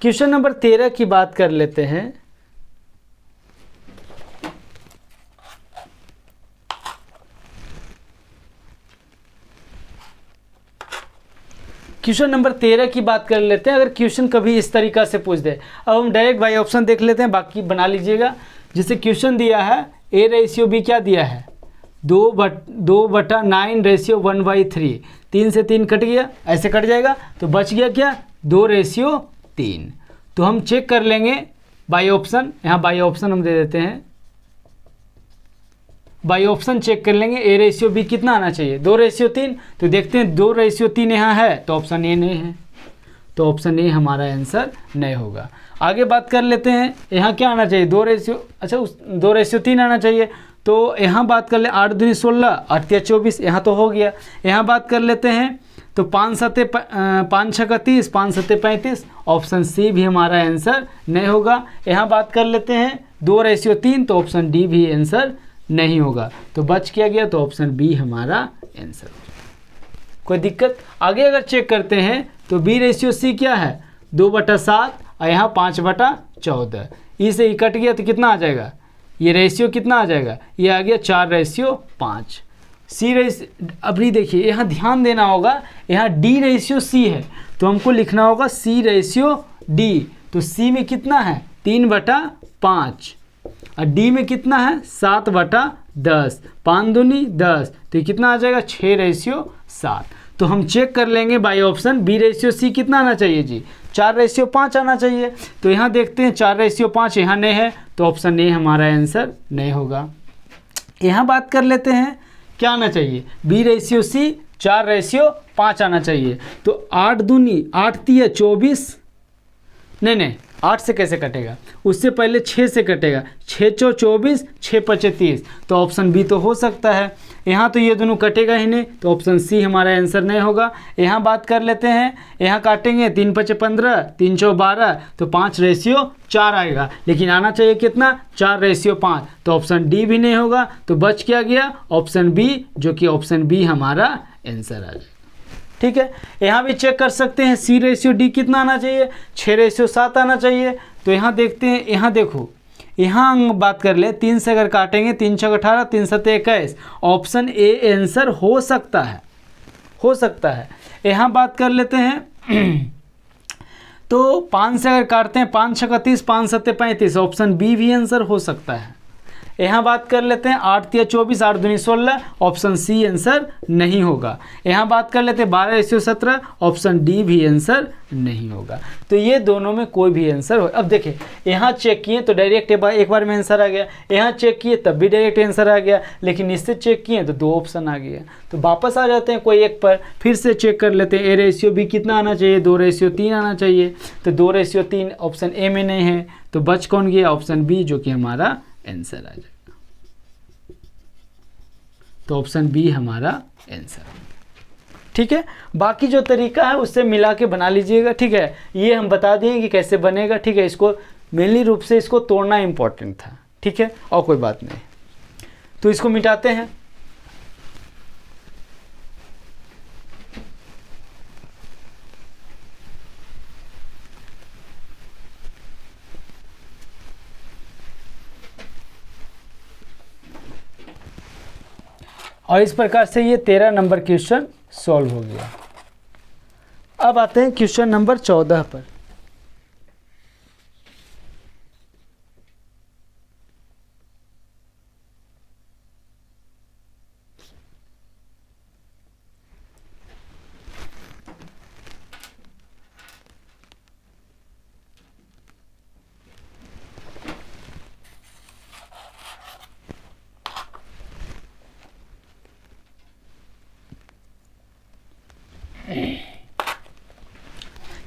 क्वेश्चन नंबर 13 की बात कर लेते हैं। क्वेश्चन नंबर 13 की बात कर लेते हैं। अगर क्वेश्चन कभी इस तरीका से पूछ दे, अब हम डायरेक्ट बाई ऑप्शन देख लेते हैं, बाकी बना लीजिएगा। जिसे क्वेश्चन दिया है A/B क्या दिया है, 2/9/1/3, 3 से 3 कट गया, ऐसे कट जाएगा, तो बच गया क्या, 2/3। तो हम चेक कर लेंगे बाई ऑप्शन, यहाँ बाई ऑप्शन हम दे देते हैं, बाई ऑप्शन चेक कर लेंगे A/B कितना आना चाहिए, 2/3। तो देखते हैं 2/3 यहाँ है, तो ऑप्शन ए नहीं है, तो ऑप्शन ए हमारा आंसर नहीं होगा। आगे बात कर लेते हैं, यहाँ क्या आना चाहिए, 2/3 आना चाहिए। तो यहाँ बात कर ले 8 दूनी 16, 8 तिया 24, यहाँ तो हो गया। यहाँ बात कर लेते हैं तो 5 6 30, 5 7 35, ऑप्शन सी भी हमारा आंसर नहीं होगा। यहाँ बात कर लेते हैं 2/3, तो ऑप्शन डी भी आंसर नहीं होगा। तो बच क्या गया, तो ऑप्शन बी हमारा आंसर होगा। कोई दिक्कत। आगे अगर चेक करते हैं तो B/C क्या है, 2/7 और यहाँ 5/14, ई से ई कट गया तो कितना आ जाएगा, ये रेशियो कितना आ जाएगा, ये आ गया 4/5। अभी देखिए यहाँ ध्यान देना होगा, यहाँ D/C है, तो हमको लिखना होगा C/D। तो C में कितना है, 3/5, और D में कितना है, 7/10, 5 दूनी 10, तो ये कितना आ जाएगा, 6/7। तो हम चेक कर लेंगे बाई ऑप्शन, B/C कितना आना चाहिए जी, 4/5 आना चाहिए। तो यहाँ देखते हैं 4/5 यहाँ नहीं है, तो ऑप्शन ए हमारा आंसर नहीं होगा। यहाँ बात कर लेते हैं क्या आना चाहिए, B/C 4/5 आना चाहिए। तो 8 दूनी 8 तिया 24, नहीं 8 से कैसे कटेगा, उससे पहले 6 से कटेगा, 6 चौ 24, 6 पचे 30, तो ऑप्शन बी तो हो सकता है। यहाँ तो ये दोनों कटेगा ही नहीं, तो ऑप्शन सी हमारा आंसर नहीं होगा। यहाँ बात कर लेते हैं, यहाँ काटेंगे 3 पचे 15, 3 चौ 12, तो 5/4 आएगा, लेकिन आना चाहिए कितना, 4/5, तो ऑप्शन डी भी नहीं होगा। तो बच क्या गया, ऑप्शन बी, जो कि ऑप्शन बी हमारा आंसर आ जाएगा। ठीक है। यहाँ भी चेक कर सकते हैं C/D कितना आना चाहिए, 6/7 आना चाहिए। तो यहाँ देखते हैं, यहाँ देखो, यहाँ हम बात कर ले 3 से अगर काटेंगे, 3 6 18, 3 7 21, ऑप्शन ए आंसर हो सकता है, हो सकता है। यहाँ बात कर लेते हैं तो 5 से अगर काटते हैं, 5 6 30, 5 7 35, ऑप्शन बी भी आंसर हो सकता है। यहाँ बात कर लेते हैं 8 तिया 24, 8 दूनी 16, ऑप्शन सी आंसर नहीं होगा। यहाँ बात कर लेते हैं 12/17, ऑप्शन डी भी आंसर नहीं होगा। तो ये दोनों में कोई भी आंसर हो। अब देखिए यहाँ चेक किए तो डायरेक्ट एक बार में आंसर आ गया, यहाँ चेक किए तब भी डायरेक्ट आंसर आ गया, लेकिन इससे चेक किए तो 2 ऑप्शन आ गया। तो वापस आ जाते हैं कोई एक पर, फिर से चेक कर लेते हैं। A/B कितना आना चाहिए, 2/3 आना चाहिए। तो 2/3 ऑप्शन ए में नहीं है, तो बच कौन गया, ऑप्शन बी, जो कि हमारा आंसर आ जाएगा। तो ऑप्शन बी हमारा आंसर। ठीक है। बाकी जो तरीका है उससे मिला के बना लीजिएगा। ठीक है, ये हम बता दिए कि कैसे बनेगा। ठीक है, इसको मेनली रूप से इसको तोड़ना इंपॉर्टेंट था। ठीक है, और कोई बात नहीं। तो इसको मिटाते हैं। और इस प्रकार से ये 13 नंबर क्वेश्चन सॉल्व हो गया। अब आते हैं क्वेश्चन नंबर 14 पर।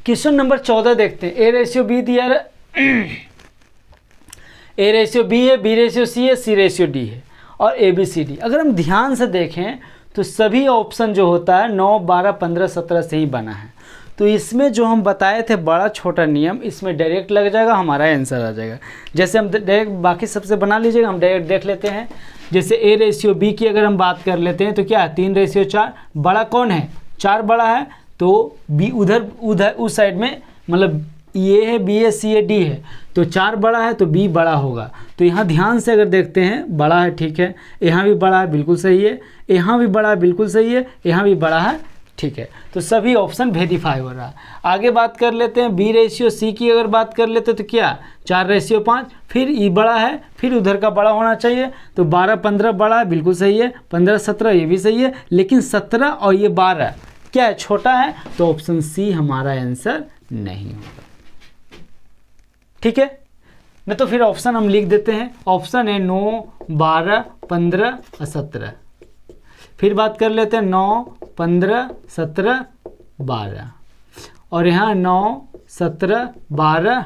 क्वेश्चन नंबर 14 देखते हैं। ए रेशियो बी दिया ए रेशियो बी है, बी रेशियो सी है, सी रेशियो डी है और ए बी सी डी। अगर हम ध्यान से देखें तो सभी ऑप्शन जो होता है 9, 12, 15, 17 से ही बना है। तो इसमें जो हम बताए थे बड़ा छोटा नियम, इसमें डायरेक्ट लग जाएगा, हमारा आंसर आ जाएगा। जैसे हम डायरेक्ट बाकी सबसे बना लीजिएगा, हम डायरेक्ट देख लेते हैं। जैसे ए रेशियो बी की अगर हम बात कर लेते हैं तो क्या है 3 रेशियो 4, बड़ा कौन है 4 बड़ा है, तो बी उधर उस साइड में मतलब ये है, बी है, सी है, डी है, तो 4 बड़ा है तो बी बड़ा होगा। तो यहाँ ध्यान से अगर देखते हैं बड़ा है, ठीक है, यहाँ भी बड़ा है, बिल्कुल सही है, यहाँ भी बड़ा है, बिल्कुल सही है, यहाँ भी बड़ा है, ठीक है। तो सभी ऑप्शन वेरीफाई हो रहा है। आगे बात कर लेते हैं बी रेशियो सी की अगर बात कर लेते हैं तो क्या 4 रेशियो 5, फिर ई बड़ा है, फिर उधर का बड़ा होना चाहिए, तो 12, 15 बड़ा है, बिल्कुल सही है, 15, 17 ये भी सही है, लेकिन 17 और ये 12 क्या है छोटा है, तो ऑप्शन सी हमारा आंसर नहीं होगा, ठीक है। नहीं तो फिर ऑप्शन हम लिख देते हैं, ऑप्शन है 9, 12, 15 और 17। फिर बात कर लेते हैं 9, 15, 17, 12 और यहाँ 9, 17, 12,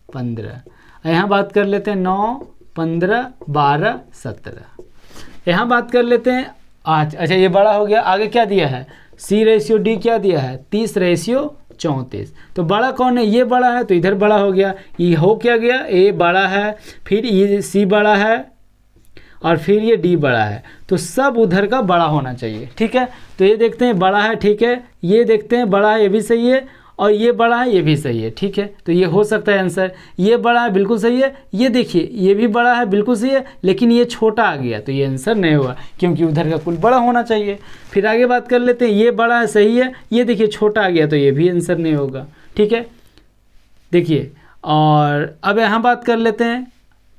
15। यहाँ बात कर लेते हैं 9, 15, 12, 17। यहाँ बात कर लेते हैं अच्छा ये बड़ा हो गया। आगे क्या दिया है सी रेशियो डी क्या दिया है 30 रेशियो 34। तो बड़ा कौन है, ये बड़ा है तो इधर बड़ा हो गया, ये हो क्या गया ए बड़ा है, फिर ये सी बड़ा है और फिर ये डी बड़ा है, तो सब उधर का बड़ा होना चाहिए, ठीक है। तो ये देखते हैं बड़ा है, ठीक है, ये देखते हैं बड़ा है, ये भी सही है, और ये बड़ा है, ये भी सही है, ठीक है। तो ये हो सकता है आंसर, ये बड़ा है, बिल्कुल सही है, ये देखिए ये भी बड़ा है, बिल्कुल सही है, लेकिन ये छोटा आ गया तो ये आंसर नहीं हुआ, क्योंकि उधर का कुल बड़ा होना चाहिए। फिर आगे बात कर लेते हैं, ये बड़ा है, सही है, ये देखिए छोटा आ गया तो ये भी आंसर नहीं होगा, ठीक है। देखिए और अब यहाँ बात कर लेते हैं,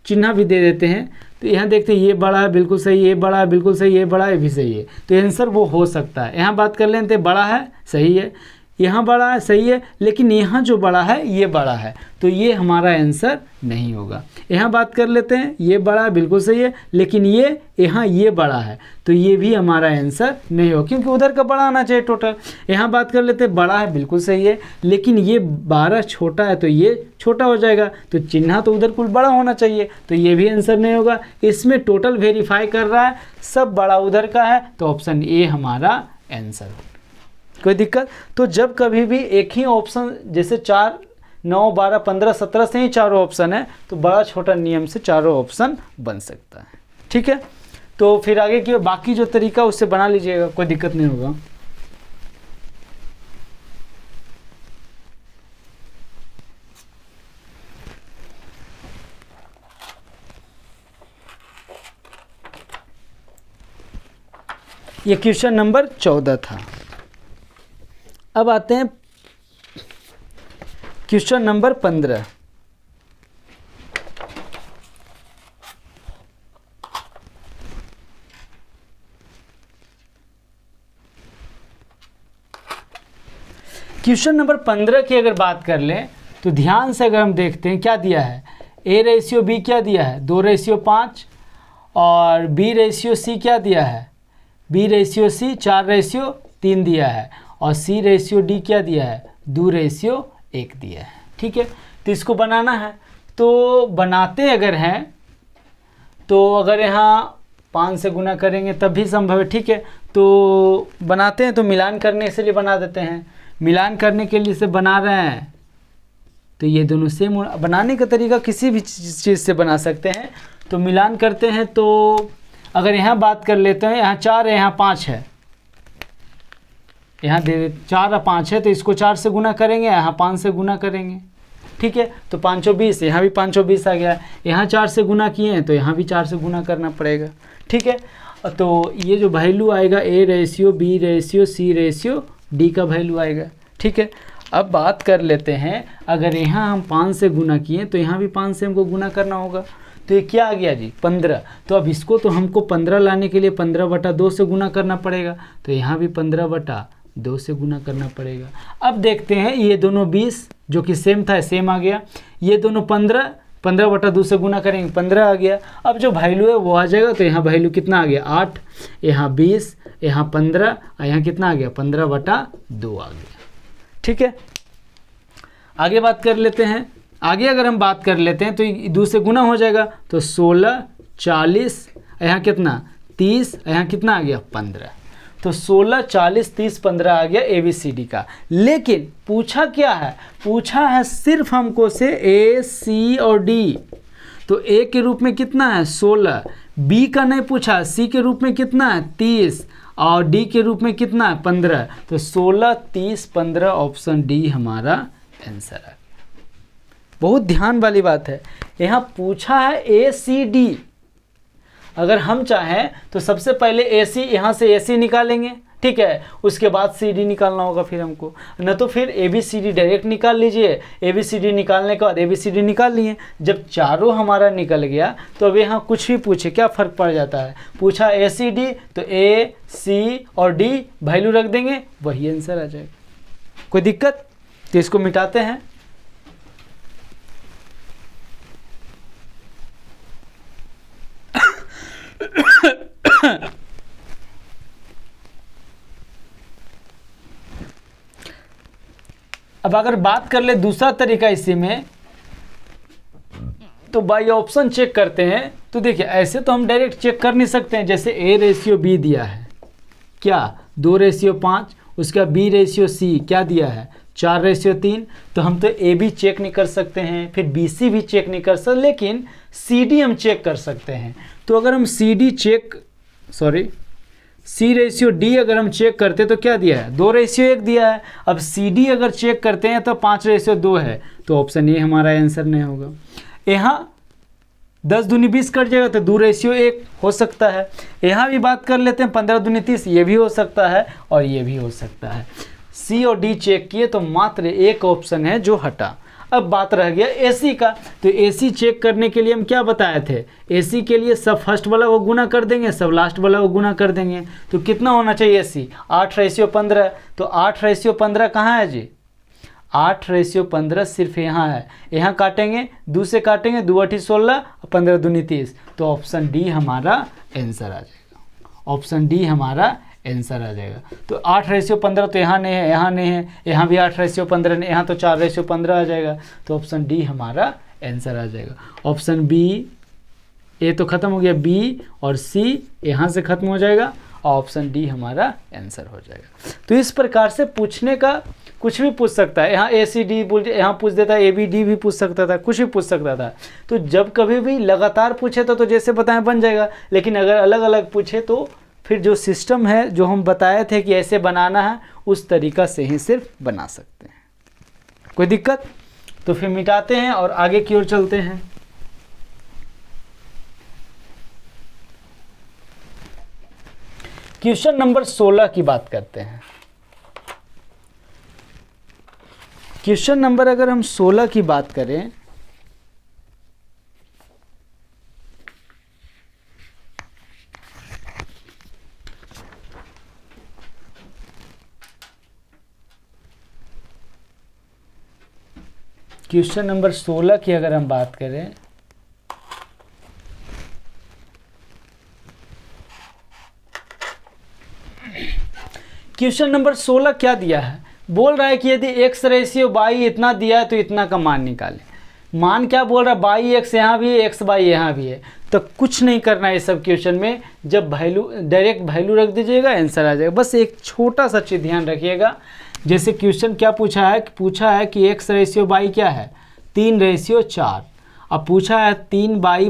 चिन्ह भी दे देते हैं, तो यहाँ देखते हैं ये बड़ा है, बिल्कुल सही, ये बड़ा है, बिल्कुल सही, ये बड़ा है, ये भी सही है, तो आंसर वो हो सकता है। यहाँ बात कर लेते हैं बड़ा है, सही है, यहाँ बड़ा है, सही है, लेकिन यहाँ जो बड़ा है ये बड़ा है, तो ये हमारा आंसर नहीं होगा। यहाँ बात कर लेते हैं, ये बड़ा है, बिल्कुल सही है, लेकिन ये यहाँ ये बड़ा है, तो ये भी हमारा आंसर नहीं होगा, क्योंकि उधर का बड़ा आना चाहिए टोटल। यहाँ बात कर लेते हैं, बड़ा है, बिल्कुल सही है, लेकिन ये 12 छोटा है तो ये छोटा हो जाएगा, तो चिन्ह तो उधर कुल बड़ा होना चाहिए, तो ये भी आंसर नहीं होगा। इसमें टोटल वेरीफाई कर रहा है, सब बड़ा उधर का है, तो ऑप्शन ए हमारा आंसर। कोई दिक्कत? तो जब कभी भी एक ही ऑप्शन, जैसे 4, 9, 12, 15, 17 से ही चारों ऑप्शन है, तो बड़ा छोटा नियम से चारों ऑप्शन बन सकता है, ठीक है। तो फिर आगे की बाकी जो तरीका उससे बना लीजिएगा, कोई दिक्कत नहीं होगा। ये क्वेश्चन नंबर 14 था। अब आते हैं क्वेश्चन नंबर 15। क्वेश्चन नंबर 15 की अगर बात कर लें तो ध्यान से अगर हम देखते हैं क्या दिया है, ए रेशियो बी क्या दिया है 2 रेशियो 5 और बी रेशियो सी क्या दिया है बी रेशियो सी 4 रेशियो 3 दिया है और सी रेशियो डी क्या दिया है 2 रेशियो 1 दिया है, ठीक है। तो इसको बनाना है, तो बनाते अगर हैं तो अगर यहाँ 5 से गुना करेंगे तब भी संभव है, ठीक है। तो बनाते हैं, तो मिलान करने के लिए बना देते हैं, मिलान करने के लिए से बना रहे हैं, तो ये दोनों सेम बनाने का तरीका किसी भी चीज़ से बना सकते हैं। तो मिलान करते हैं, तो अगर यहाँ बात कर लेते हैं, यहाँ 4 है, यहाँ 5 है, यहाँ दे 4 और 5 है, तो इसको 4 से गुना करेंगे, यहाँ 5 से गुना करेंगे, ठीक है। तो 520, यहाँ भी 520 आ गया, यहाँ 4 से गुना किए हैं तो यहाँ भी 4 से गुना करना पड़ेगा, ठीक है। तो ये जो वैल्यू आएगा A ratio B ratio C ratio D का वैल्यू आएगा, ठीक है। अब बात कर लेते हैं, अगर यहाँ हम 5 से गुना किए तो यहाँ भी 5 से हमको गुना करना होगा, तो ये क्या आ गया जी 15। तो अब इसको तो हमको 15 लाने के लिए 15/2 से गुना करना पड़ेगा, तो यहाँ भी 15/2 से गुना करना पड़ेगा। अब देखते हैं, ये दोनों 20 जो कि सेम था सेम आ गया, ये दोनों 15/2 से गुना करेंगे 15 आ गया। अब जो वैल्यू है वो आ जाएगा, तो यहाँ वैल्यू कितना आ गया 8, यहाँ 20, यहाँ 15 और यहाँ कितना आ गया 15/2 आ गया, ठीक है। आगे बात कर लेते हैं। आगे अगर हम बात कर लेते हैं तो 2 से गुना हो जाएगा, तो 16, 40, यहाँ कितना 30, यहाँ कितना आ गया 15। तो 16, 40, 30, 15 आ गया ABCD का। लेकिन पूछा क्या है, पूछा है सिर्फ हमको से A, C और D। तो A के रूप में कितना है 16, B का नहीं पूछा, C के रूप में कितना है 30 और D के रूप में कितना है 15। तो 16, 30, 15 ऑप्शन डी हमारा आंसर है। बहुत ध्यान वाली बात है, यहाँ पूछा है ACD। अगर हम चाहें तो सबसे पहले AC, यहाँ से AC निकालेंगे, ठीक है, उसके बाद CD निकालना होगा फिर हमको, न तो फिर ABCD डायरेक्ट निकाल लीजिए। ABCD निकालने के बाद ABCD निकाल लिए, जब चारों हमारा निकल गया तो अब यहाँ कुछ भी पूछे क्या फ़र्क पड़ जाता है। पूछा ACD तो A, C और D वैल्यू रख देंगे, वही आंसर आ जाएगा। कोई दिक्कत? तो इसको मिटाते हैं। अब अगर बात कर ले दूसरा तरीका इसी में, तो बाई ऑप्शन चेक करते हैं। तो देखिए ऐसे तो हम डायरेक्ट चेक कर नहीं सकते हैं, जैसे A/B दिया है क्या 2/5, उसका B/C क्या दिया है 4/3। तो हम तो AB चेक नहीं कर सकते हैं, फिर BC भी चेक नहीं कर सकते, लेकिन CD हम चेक कर सकते हैं। तो अगर हम C/D अगर हम चेक करते तो क्या दिया है 2/1 दिया है। अब CD अगर चेक करते हैं तो 5/2 है, तो ऑप्शन ए हमारा आंसर नहीं होगा। यहाँ 10 दूनी 20 कट जाएगा तो 2/1 हो सकता है। यहाँ भी बात कर लेते हैं 15 दूनी 30, ये भी हो सकता है और ये भी हो सकता है। C और D चेक किए तो मात्र एक ऑप्शन है जो हटा। अब बात रह गया AC का। तो AC चेक करने के लिए हम क्या बताए थे, AC के लिए सब फर्स्ट वाला को गुना कर देंगे, सब लास्ट वाला को गुना कर देंगे। तो कितना होना चाहिए AC 8/15। तो 8/15 कहाँ है जी, 8/15 सिर्फ यहाँ है। यहाँ काटेंगे, 2 से काटेंगे, 2 8 16, 15 दूनी 30। तो ऑप्शन डी हमारा आंसर आ जाएगा। ऑप्शन डी हमारा आंसर आ जाएगा। तो 8/15 तो यहाँ नहीं है, यहाँ नहीं है, यहाँ भी 8/15 नहीं, यहाँ तो 4/15 आ जाएगा। तो ऑप्शन डी हमारा आंसर आ जाएगा। ऑप्शन बी, ए तो खत्म हो गया, बी और सी यहाँ से खत्म हो जाएगा, और ऑप्शन डी हमारा आंसर हो जाएगा। तो इस प्रकार से पूछने का कुछ भी पूछ सकता है। यहाँ ACD बोल, यहाँ पूछ देता है, ABD भी पूछ सकता था, कुछ भी पूछ सकता था। तो जब कभी भी लगातार पूछे तो जैसे बताएं बन जाएगा, लेकिन अगर अलग अलग पूछे तो फिर जो सिस्टम है जो हम बताए थे कि ऐसे बनाना है, उस तरीका से ही सिर्फ बना सकते हैं। कोई दिक्कत? तो फिर मिटाते हैं और आगे की ओर चलते हैं। क्वेश्चन नंबर 16 की बात करते हैं। क्वेश्चन नंबर अगर हम 16 की बात करें, क्वेश्चन नंबर 16 की अगर हम बात करें, क्वेश्चन नंबर 16 क्या दिया है, बोल रहा है कि यदि x/y इतना दिया है तो इतना का मान निकालें। मान क्या बोल रहा है, बाई x यहाँ भी है, x/y यहाँ भी है। तो कुछ नहीं करना है इस सब क्वेश्चन में, जब वैल्यू डायरेक्ट वैल्यू रख दीजिएगा, आंसर आ जाएगा। बस एक छोटा सा चीज़ ध्यान रखिएगा, जैसे क्वेश्चन क्या पूछा है कि x/y क्या है 3/4। अब पूछा है 3y -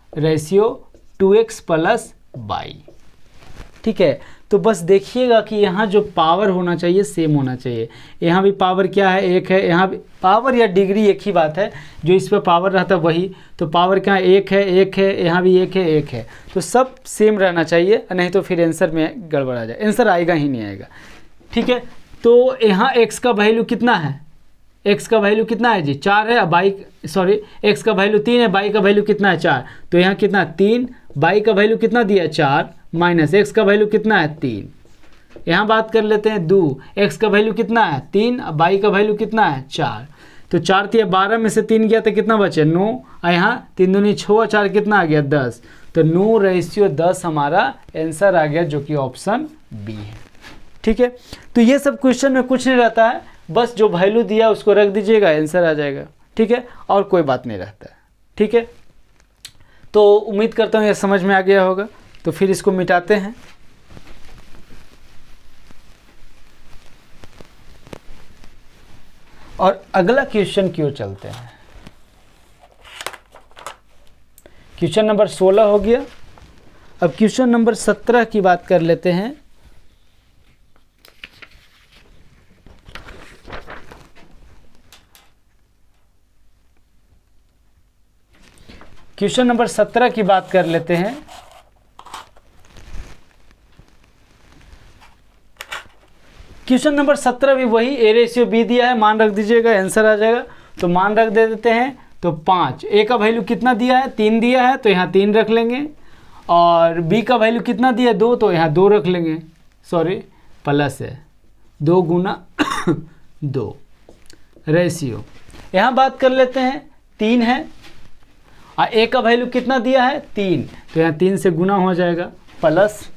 x/2x + y, ठीक है। तो बस देखिएगा कि यहाँ जो पावर होना चाहिए सेम होना चाहिए। यहाँ भी पावर क्या है 1 है, यहाँ भी पावर या डिग्री एक ही बात है, जो इस पर पावर रहता है वही। तो पावर क्या है 1 है, 1 है, यहाँ भी 1 है, 1 है। तो सब सेम रहना चाहिए, नहीं तो फिर आंसर में गड़बड़ आ जाए, आंसर आएगा ही नहीं आएगा, ठीक है। तो यहाँ x का वैल्यू कितना है, x का वैल्यू कितना है जी 4 है, x का वैल्यू 3 है, y का वैल्यू कितना है 4। तो यहाँ कितना 3, y का वैल्यू कितना दिया 4 माइनस x का वैल्यू कितना है 3। यहाँ बात कर लेते हैं 2, x का वैल्यू कितना है 3, y का वैल्यू कितना है 4। तो 4 थी 12 में से 3 गया तो कितना बचे 9, और यहाँ 3 दूनी 6, 4 कितना आ गया 10। तो 9/10 हमारा आंसर आ गया, जो कि ऑप्शन बी है, ठीक है। तो ये सब क्वेश्चन में कुछ नहीं रहता है, बस जो वैल्यू दिया उसको रख दीजिएगा, आंसर आ जाएगा। ठीक है, और कोई बात नहीं रहता है। ठीक है, तो उम्मीद करता हूँ ये समझ में आ गया होगा। तो फिर इसको मिटाते हैं। और अगला क्वेश्चन की ओर चलते हैं। क्वेश्चन नंबर 16 हो गया। अब क्वेश्चन नंबर 17 की बात कर लेते हैं। क्वेश्चन नंबर 17 की बात कर लेते हैं। क्वेश्चन नंबर 17 भी वही ए रेशियो बी दिया है, मान रख दीजिएगा, आंसर आ जाएगा। तो मान रख दे देते हैं। तो 5, ए का वैल्यू कितना दिया है, 3 दिया है, तो यहाँ 3 रख लेंगे। और बी का वैल्यू कितना दिया है, 2, तो यहाँ 2 रख लेंगे। सॉरी, प्लस है 2 गुना 2 रेशियो। यहाँ बात कर लेते हैं, 3 है और ए का वैल्यू कितना दिया है, 3, तो यहाँ 3 से गुना हो जाएगा। प्लस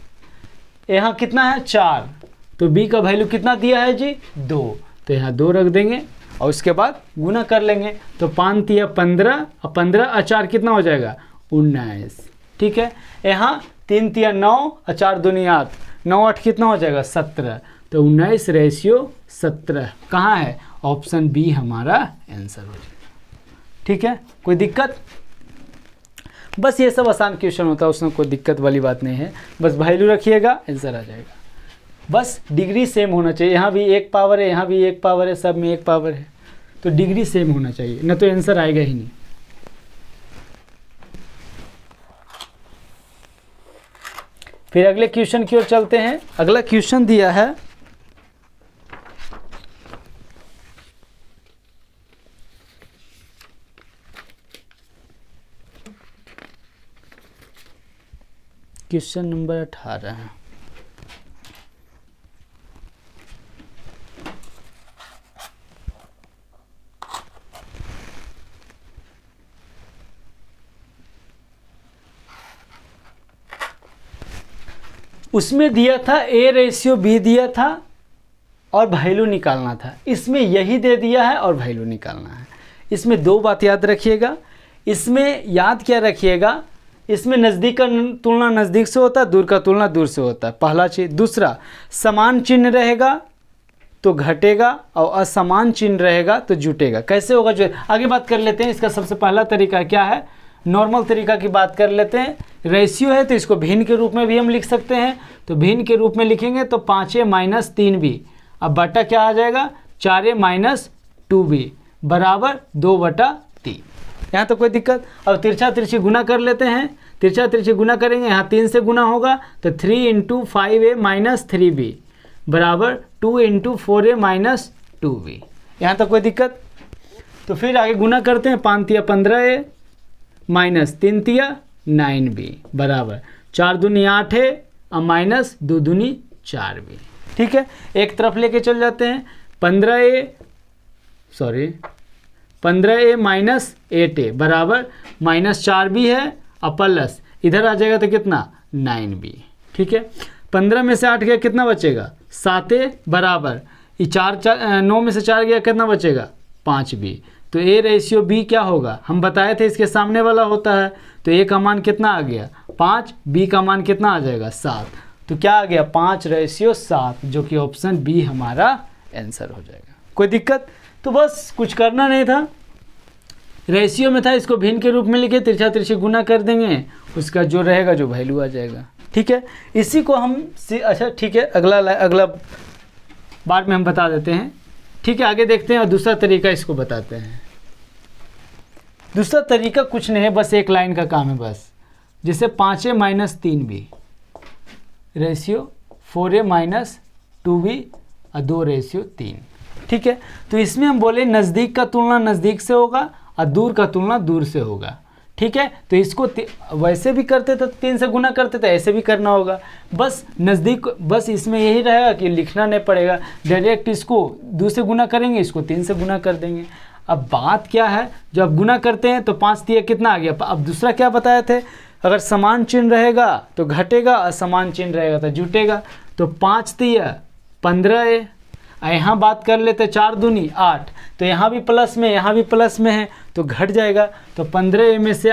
यहाँ कितना है, 4, तो बी का वैल्यू कितना दिया है जी, 2, तो यहाँ 2 रख देंगे और उसके बाद गुना कर लेंगे। तो 5 तिया 15 और 15 और 4 कितना हो जाएगा, 19। ठीक है, यहाँ 3 तिया 9 और 4 दूनी 8, 9 8 कितना हो जाएगा, 17। तो 19 रेशियो 17 कहाँ है, ऑप्शन बी हमारा आंसर हो जाएगा। ठीक है, कोई दिक्कत? बस ये सब आसान क्वेश्चन होता है, उसमें कोई दिक्कत वाली बात नहीं है। बस वैल्यू रखिएगा, आंसर आ जाएगा। बस डिग्री सेम होना चाहिए, यहाँ भी 1 पावर है, यहाँ भी 1 पावर है, सब में 1 पावर है, तो डिग्री सेम होना चाहिए, न तो आंसर आएगा ही नहीं। फिर अगले क्वेश्चन की ओर चलते हैं। अगला क्वेश्चन दिया है क्वेश्चन नंबर 18। उसमें दिया था ए रेशियो बी दिया था और वैल्यू निकालना था। इसमें यही दे दिया है और वैल्यू निकालना है। इसमें 2 बात याद रखिएगा। इसमें याद क्या रखिएगा, इसमें नज़दीक का तुलना नज़दीक से होता है, दूर का तुलना दूर से होता है, पहला चीज़। दूसरा, समान चिन्ह रहेगा तो घटेगा और असमान चिन्ह रहेगा तो जुटेगा। कैसे होगा, जो आगे बात कर लेते हैं। इसका सबसे पहला तरीका क्या है, नॉर्मल तरीका की बात कर लेते हैं। रेशियो है तो इसको भिन्न के रूप में भी हम लिख सकते हैं। तो भिन्न के रूप में लिखेंगे तो 5a माइनस 3b, अब बटा क्या आ जाएगा, 4a माइनस 2b बराबर 2/3। यहाँ तो कोई दिक्कत। अब तिरछा तिरछी गुना कर लेते हैं। तिरछा तिरछी गुना करेंगे, यहाँ 3 से गुना होगा तो 3 × 5a माइनस 3b बराबर 2 × 4a माइनस 2b। यहाँ तो कोई दिक्कत। तो फिर आगे गुना करते हैं, 5 तिया 15a माइनस 3 तिया 9b बराबर 4 दूनी 8 है और माइनस 2 दूनी 4b। ठीक है, एक तरफ लेके चल जाते हैं। 15a माइनस 8a बराबर माइनस 4b है और प्लस इधर आ जाएगा तो कितना, 9b। ठीक है, 15 में से 8 गया कितना बचेगा, 7a बराबर ये 9 में से 4 गया कितना बचेगा, 5b। तो a रेशियो b क्या होगा, हम बताए थे इसके सामने वाला होता है। तो a का मान कितना आ गया, 5, b का मान कितना आ जाएगा, 7। तो क्या आ गया, 5:7, जो कि ऑप्शन बी हमारा आंसर हो जाएगा। कोई दिक्कत? तो बस कुछ करना नहीं था, रेशियो में था, इसको भिन्न के रूप में लिखे, तिरछा तिरछी गुना कर देंगे, उसका जो रहेगा जो वैल्यू आ जाएगा। ठीक है, इसी को हम अच्छा ठीक है, अगला बार में हम बता देते हैं। ठीक है, आगे देखते हैं और दूसरा तरीका इसको बताते हैं। दूसरा तरीका कुछ नहीं है, बस एक लाइन का काम है बस। जैसे 5a minus 3b ratio 4a minus 2b और 2 रेशियो 3। ठीक है, तो इसमें हम बोले नज़दीक का तुलना नज़दीक से होगा और दूर का तुलना दूर से होगा। ठीक है, तो इसको वैसे भी करते थे 3 से गुना करते थे, ऐसे भी करना होगा। बस नज़दीक, बस इसमें यही रहेगा कि लिखना नहीं पड़ेगा, डायरेक्ट इसको 2 से गुना करेंगे, इसको 3 से गुना कर देंगे। अब बात क्या है, जब गुना करते हैं तो 5 तिया कितना आ गया। अब दूसरा क्या बताए थे, अगर समान चिन्ह रहेगा तो घटेगा, असमान चिन्ह रहेगा तो जुटेगा। तो 5 तिया 15a यहाँ बात कर लेते 4 दूनी 8, तो यहाँ भी प्लस में यहाँ भी प्लस में है तो घट जाएगा। तो 15 में से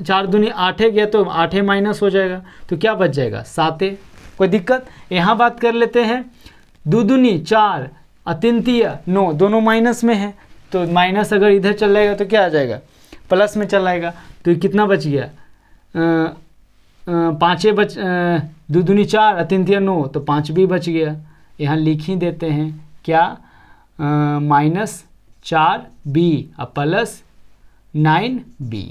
4 दूनी 8 गया तो 8 माइनस हो जाएगा, तो क्या बच जाएगा 7। कोई दिक्कत। यहाँ बात कर लेते हैं 2 दूनी 4 और 3 तिया 9, दोनों माइनस में है तो माइनस अगर इधर चल जाएगा तो क्या आ जाएगा प्लस में चल आएगा। तो ये कितना बच गया 5 बच 2 दूनी 4 और 3 तिया 9, तो 5 भी बच गया। यहाँ लिख ही देते हैं क्या -4b और प्लस 9b।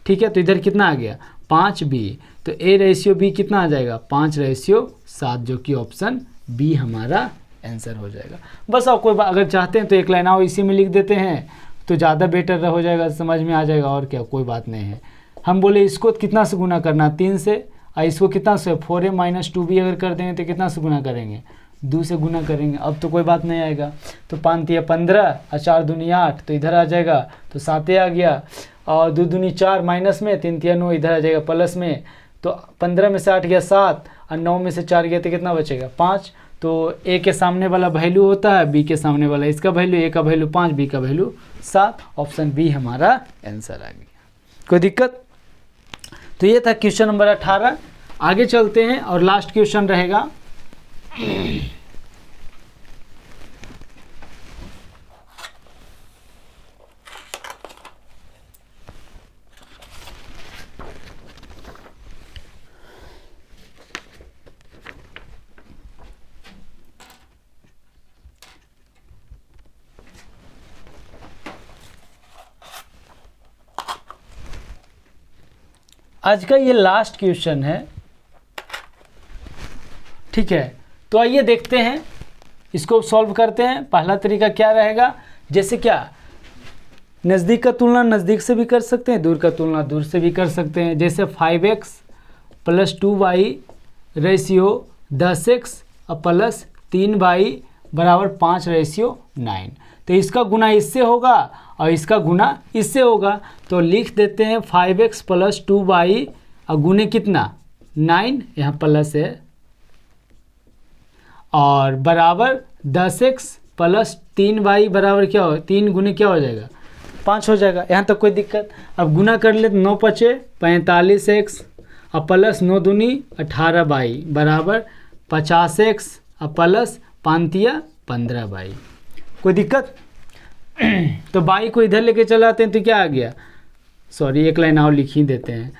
ठीक है, तो इधर कितना आ गया 5b, तो A/B कितना आ जाएगा 5/7, जो कि ऑप्शन बी हमारा आंसर हो जाएगा। बस और कोई बात अगर चाहते हैं तो एक लाइन और इसी में लिख देते हैं तो ज़्यादा बेटर हो जाएगा, समझ में आ जाएगा। और क्या, कोई बात नहीं है। हम बोले इसको कितना से गुना करना 3 से, और इसको कितना से 4a - 2b अगर कर देंगे तो कितना से गुना करेंगे 2 से गुना करेंगे। अब तो कोई बात नहीं आएगा। तो 5 तिया 15 और 4 दूनी 8, तो इधर आ जाएगा तो 7 आ गया, और 2 दूनी 4 माइनस में, 3 तिया 9 इधर आ जाएगा प्लस में। तो 15 में से 8 गया 7 और 9 में से 4 गया तो कितना बचेगा 5। तो ए के सामने वाला वैल्यू होता है बी के सामने वाला, इसका वैल्यू ए का वैल्यू 5, बी का वैल्यू 7। ऑप्शन बी हमारा आंसर आ गया। कोई दिक्कत। तो ये था क्वेश्चन नंबर 18। आगे चलते हैं और लास्ट क्वेश्चन रहेगा आज का ये लास्ट क्वेश्चन है। ठीक है, तो आइए देखते हैं, इसको सॉल्व करते हैं। पहला तरीका क्या रहेगा, जैसे क्या नज़दीक का तुलना नज़दीक से भी कर सकते हैं, दूर का तुलना दूर से भी कर सकते हैं। जैसे 5x + 2y रेशियो 10x और प्लस 3y बराबर 5/9। तो इसका गुना इससे होगा और इसका गुना इससे होगा। तो लिख देते हैं 5x + 2y और गुने कितना 9, यहाँ प्लस है, और बराबर 10x + 3y बराबर क्या हो 3 गुने क्या हो जाएगा 5 हो जाएगा। यहाँ तक कोई दिक्कत। अब गुना कर ले, 9 × 5 = 45x और प्लस 9 दूनी 18y बराबर 50x और प्लस 5 तिया 15y। कोई दिक्कत। तो बाई को इधर लेके चले आते हैं तो क्या आ गया, सॉरी एक लाइन और लिख ही देते हैं।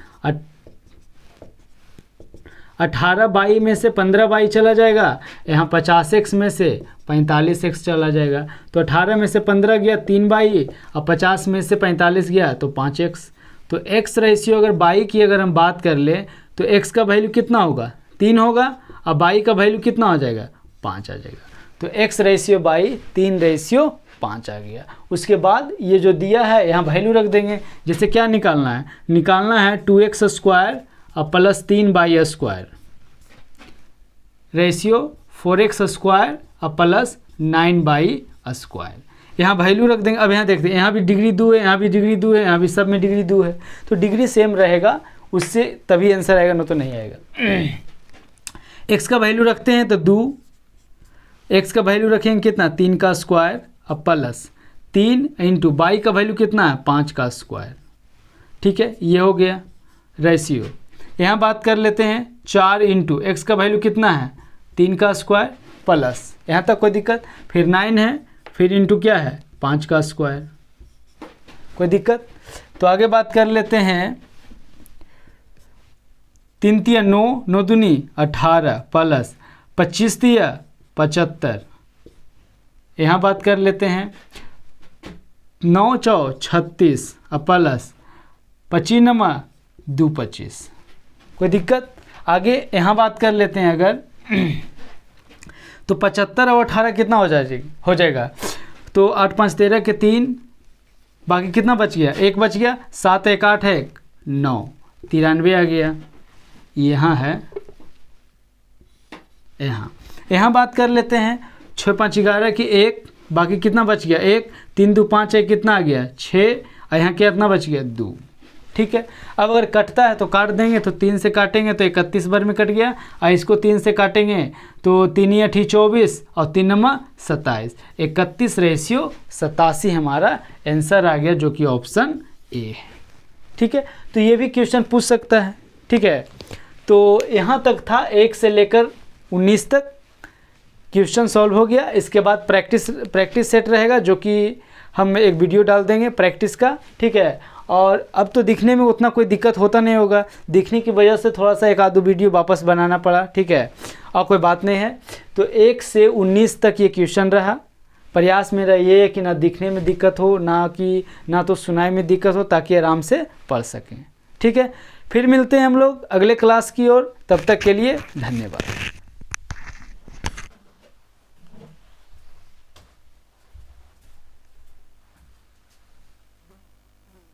18y में से 15y चला जाएगा, यहाँ 50x में से 45x चला जाएगा। तो 18 में से 15 गया 3y और 50 में से 45 गया तो 5x। तो x रेशियो अगर y की अगर हम बात कर ले तो x का वैल्यू कितना होगा 3 होगा और y का वैल्यू कितना हो जाएगा 5 आ जाएगा। तो x रेशियो y 3/5 आ गया। उसके बाद ये जो दिया है यहाँ वैल्यू रख देंगे। जैसे क्या निकालना है, निकालना है 2x² और प्लस 3y² रेशियो 4x² और प्लस 9y²। यहाँ वैल्यू रख देंगे। अब यहाँ देखते हैं, यहाँ भी डिग्री 2 है, यहाँ भी डिग्री 2 है, यहाँ भी सब में डिग्री 2 है, तो डिग्री सेम रहेगा, उससे तभी आंसर आएगा, न तो नहीं आएगा। x का वैल्यू रखते हैं तो 2, x का वैल्यू रखेंगे कितना 3 का स्क्वायर और प्लस 3 × y का वैल्यू कितना है 5 का स्क्वायर। ठीक है, ये हो गया रेशियो। यहाँ बात कर लेते हैं 4 × x का वैल्यू कितना है 3 का स्क्वायर प्लस, यहाँ तक कोई दिक्कत। फिर 9 है, फिर इंटू क्या है 5 का स्क्वायर। कोई दिक्कत। तो आगे बात कर लेते हैं 3 तिया 9, 9 दूनी 18 प्लस 25 तिया 75। यहाँ बात कर लेते हैं 9 चौ 36 और प्लस 25 नमा 2 25। कोई दिक्कत। आगे यहाँ बात कर लेते हैं अगर तो 75 और 18 कितना हो जाएगा तो 8 5 13 के 3, बाकी कितना बच गया 1 बच गया, 7 1 8 है 9, 93 आ गया। यहाँ है, यहाँ बात कर लेते हैं 6 5 11 की 1, बाकी कितना बच गया 1, 3 2 5 1 कितना आ गया 6, और यहाँ कितना बच गया 2। ठीक है। अब अगर कटता है तो काट देंगे, तो 3 से काटेंगे तो 31 बार में कट गया, और इसको 3 से काटेंगे तो 3 × 8 = 24 और 3 × 27, 31:87 हमारा आंसर आ गया, जो कि ऑप्शन ए है। ठीक है, तो ये भी क्वेश्चन पूछ सकता है। ठीक है, तो यहाँ तक था 1 से लेकर 19 तक क्वेश्चन सॉल्व हो गया। इसके बाद प्रैक्टिस सेट रहेगा, जो कि हम एक वीडियो डाल देंगे प्रैक्टिस का। ठीक है, और अब तो दिखने में उतना कोई दिक्कत होता नहीं होगा, दिखने की वजह से थोड़ा सा एक आध वीडियो वापस बनाना पड़ा। ठीक है, और कोई बात नहीं है। तो 1 से 19 तक ये क्वेश्चन रहा। प्रयास मेरा ये है कि ना दिखने में दिक्कत हो, ना तो सुनाई में दिक्कत हो, ताकि आराम से पढ़ सकें। ठीक है, फिर मिलते हैं हम लोग अगले क्लास की ओर। तब तक के लिए धन्यवाद।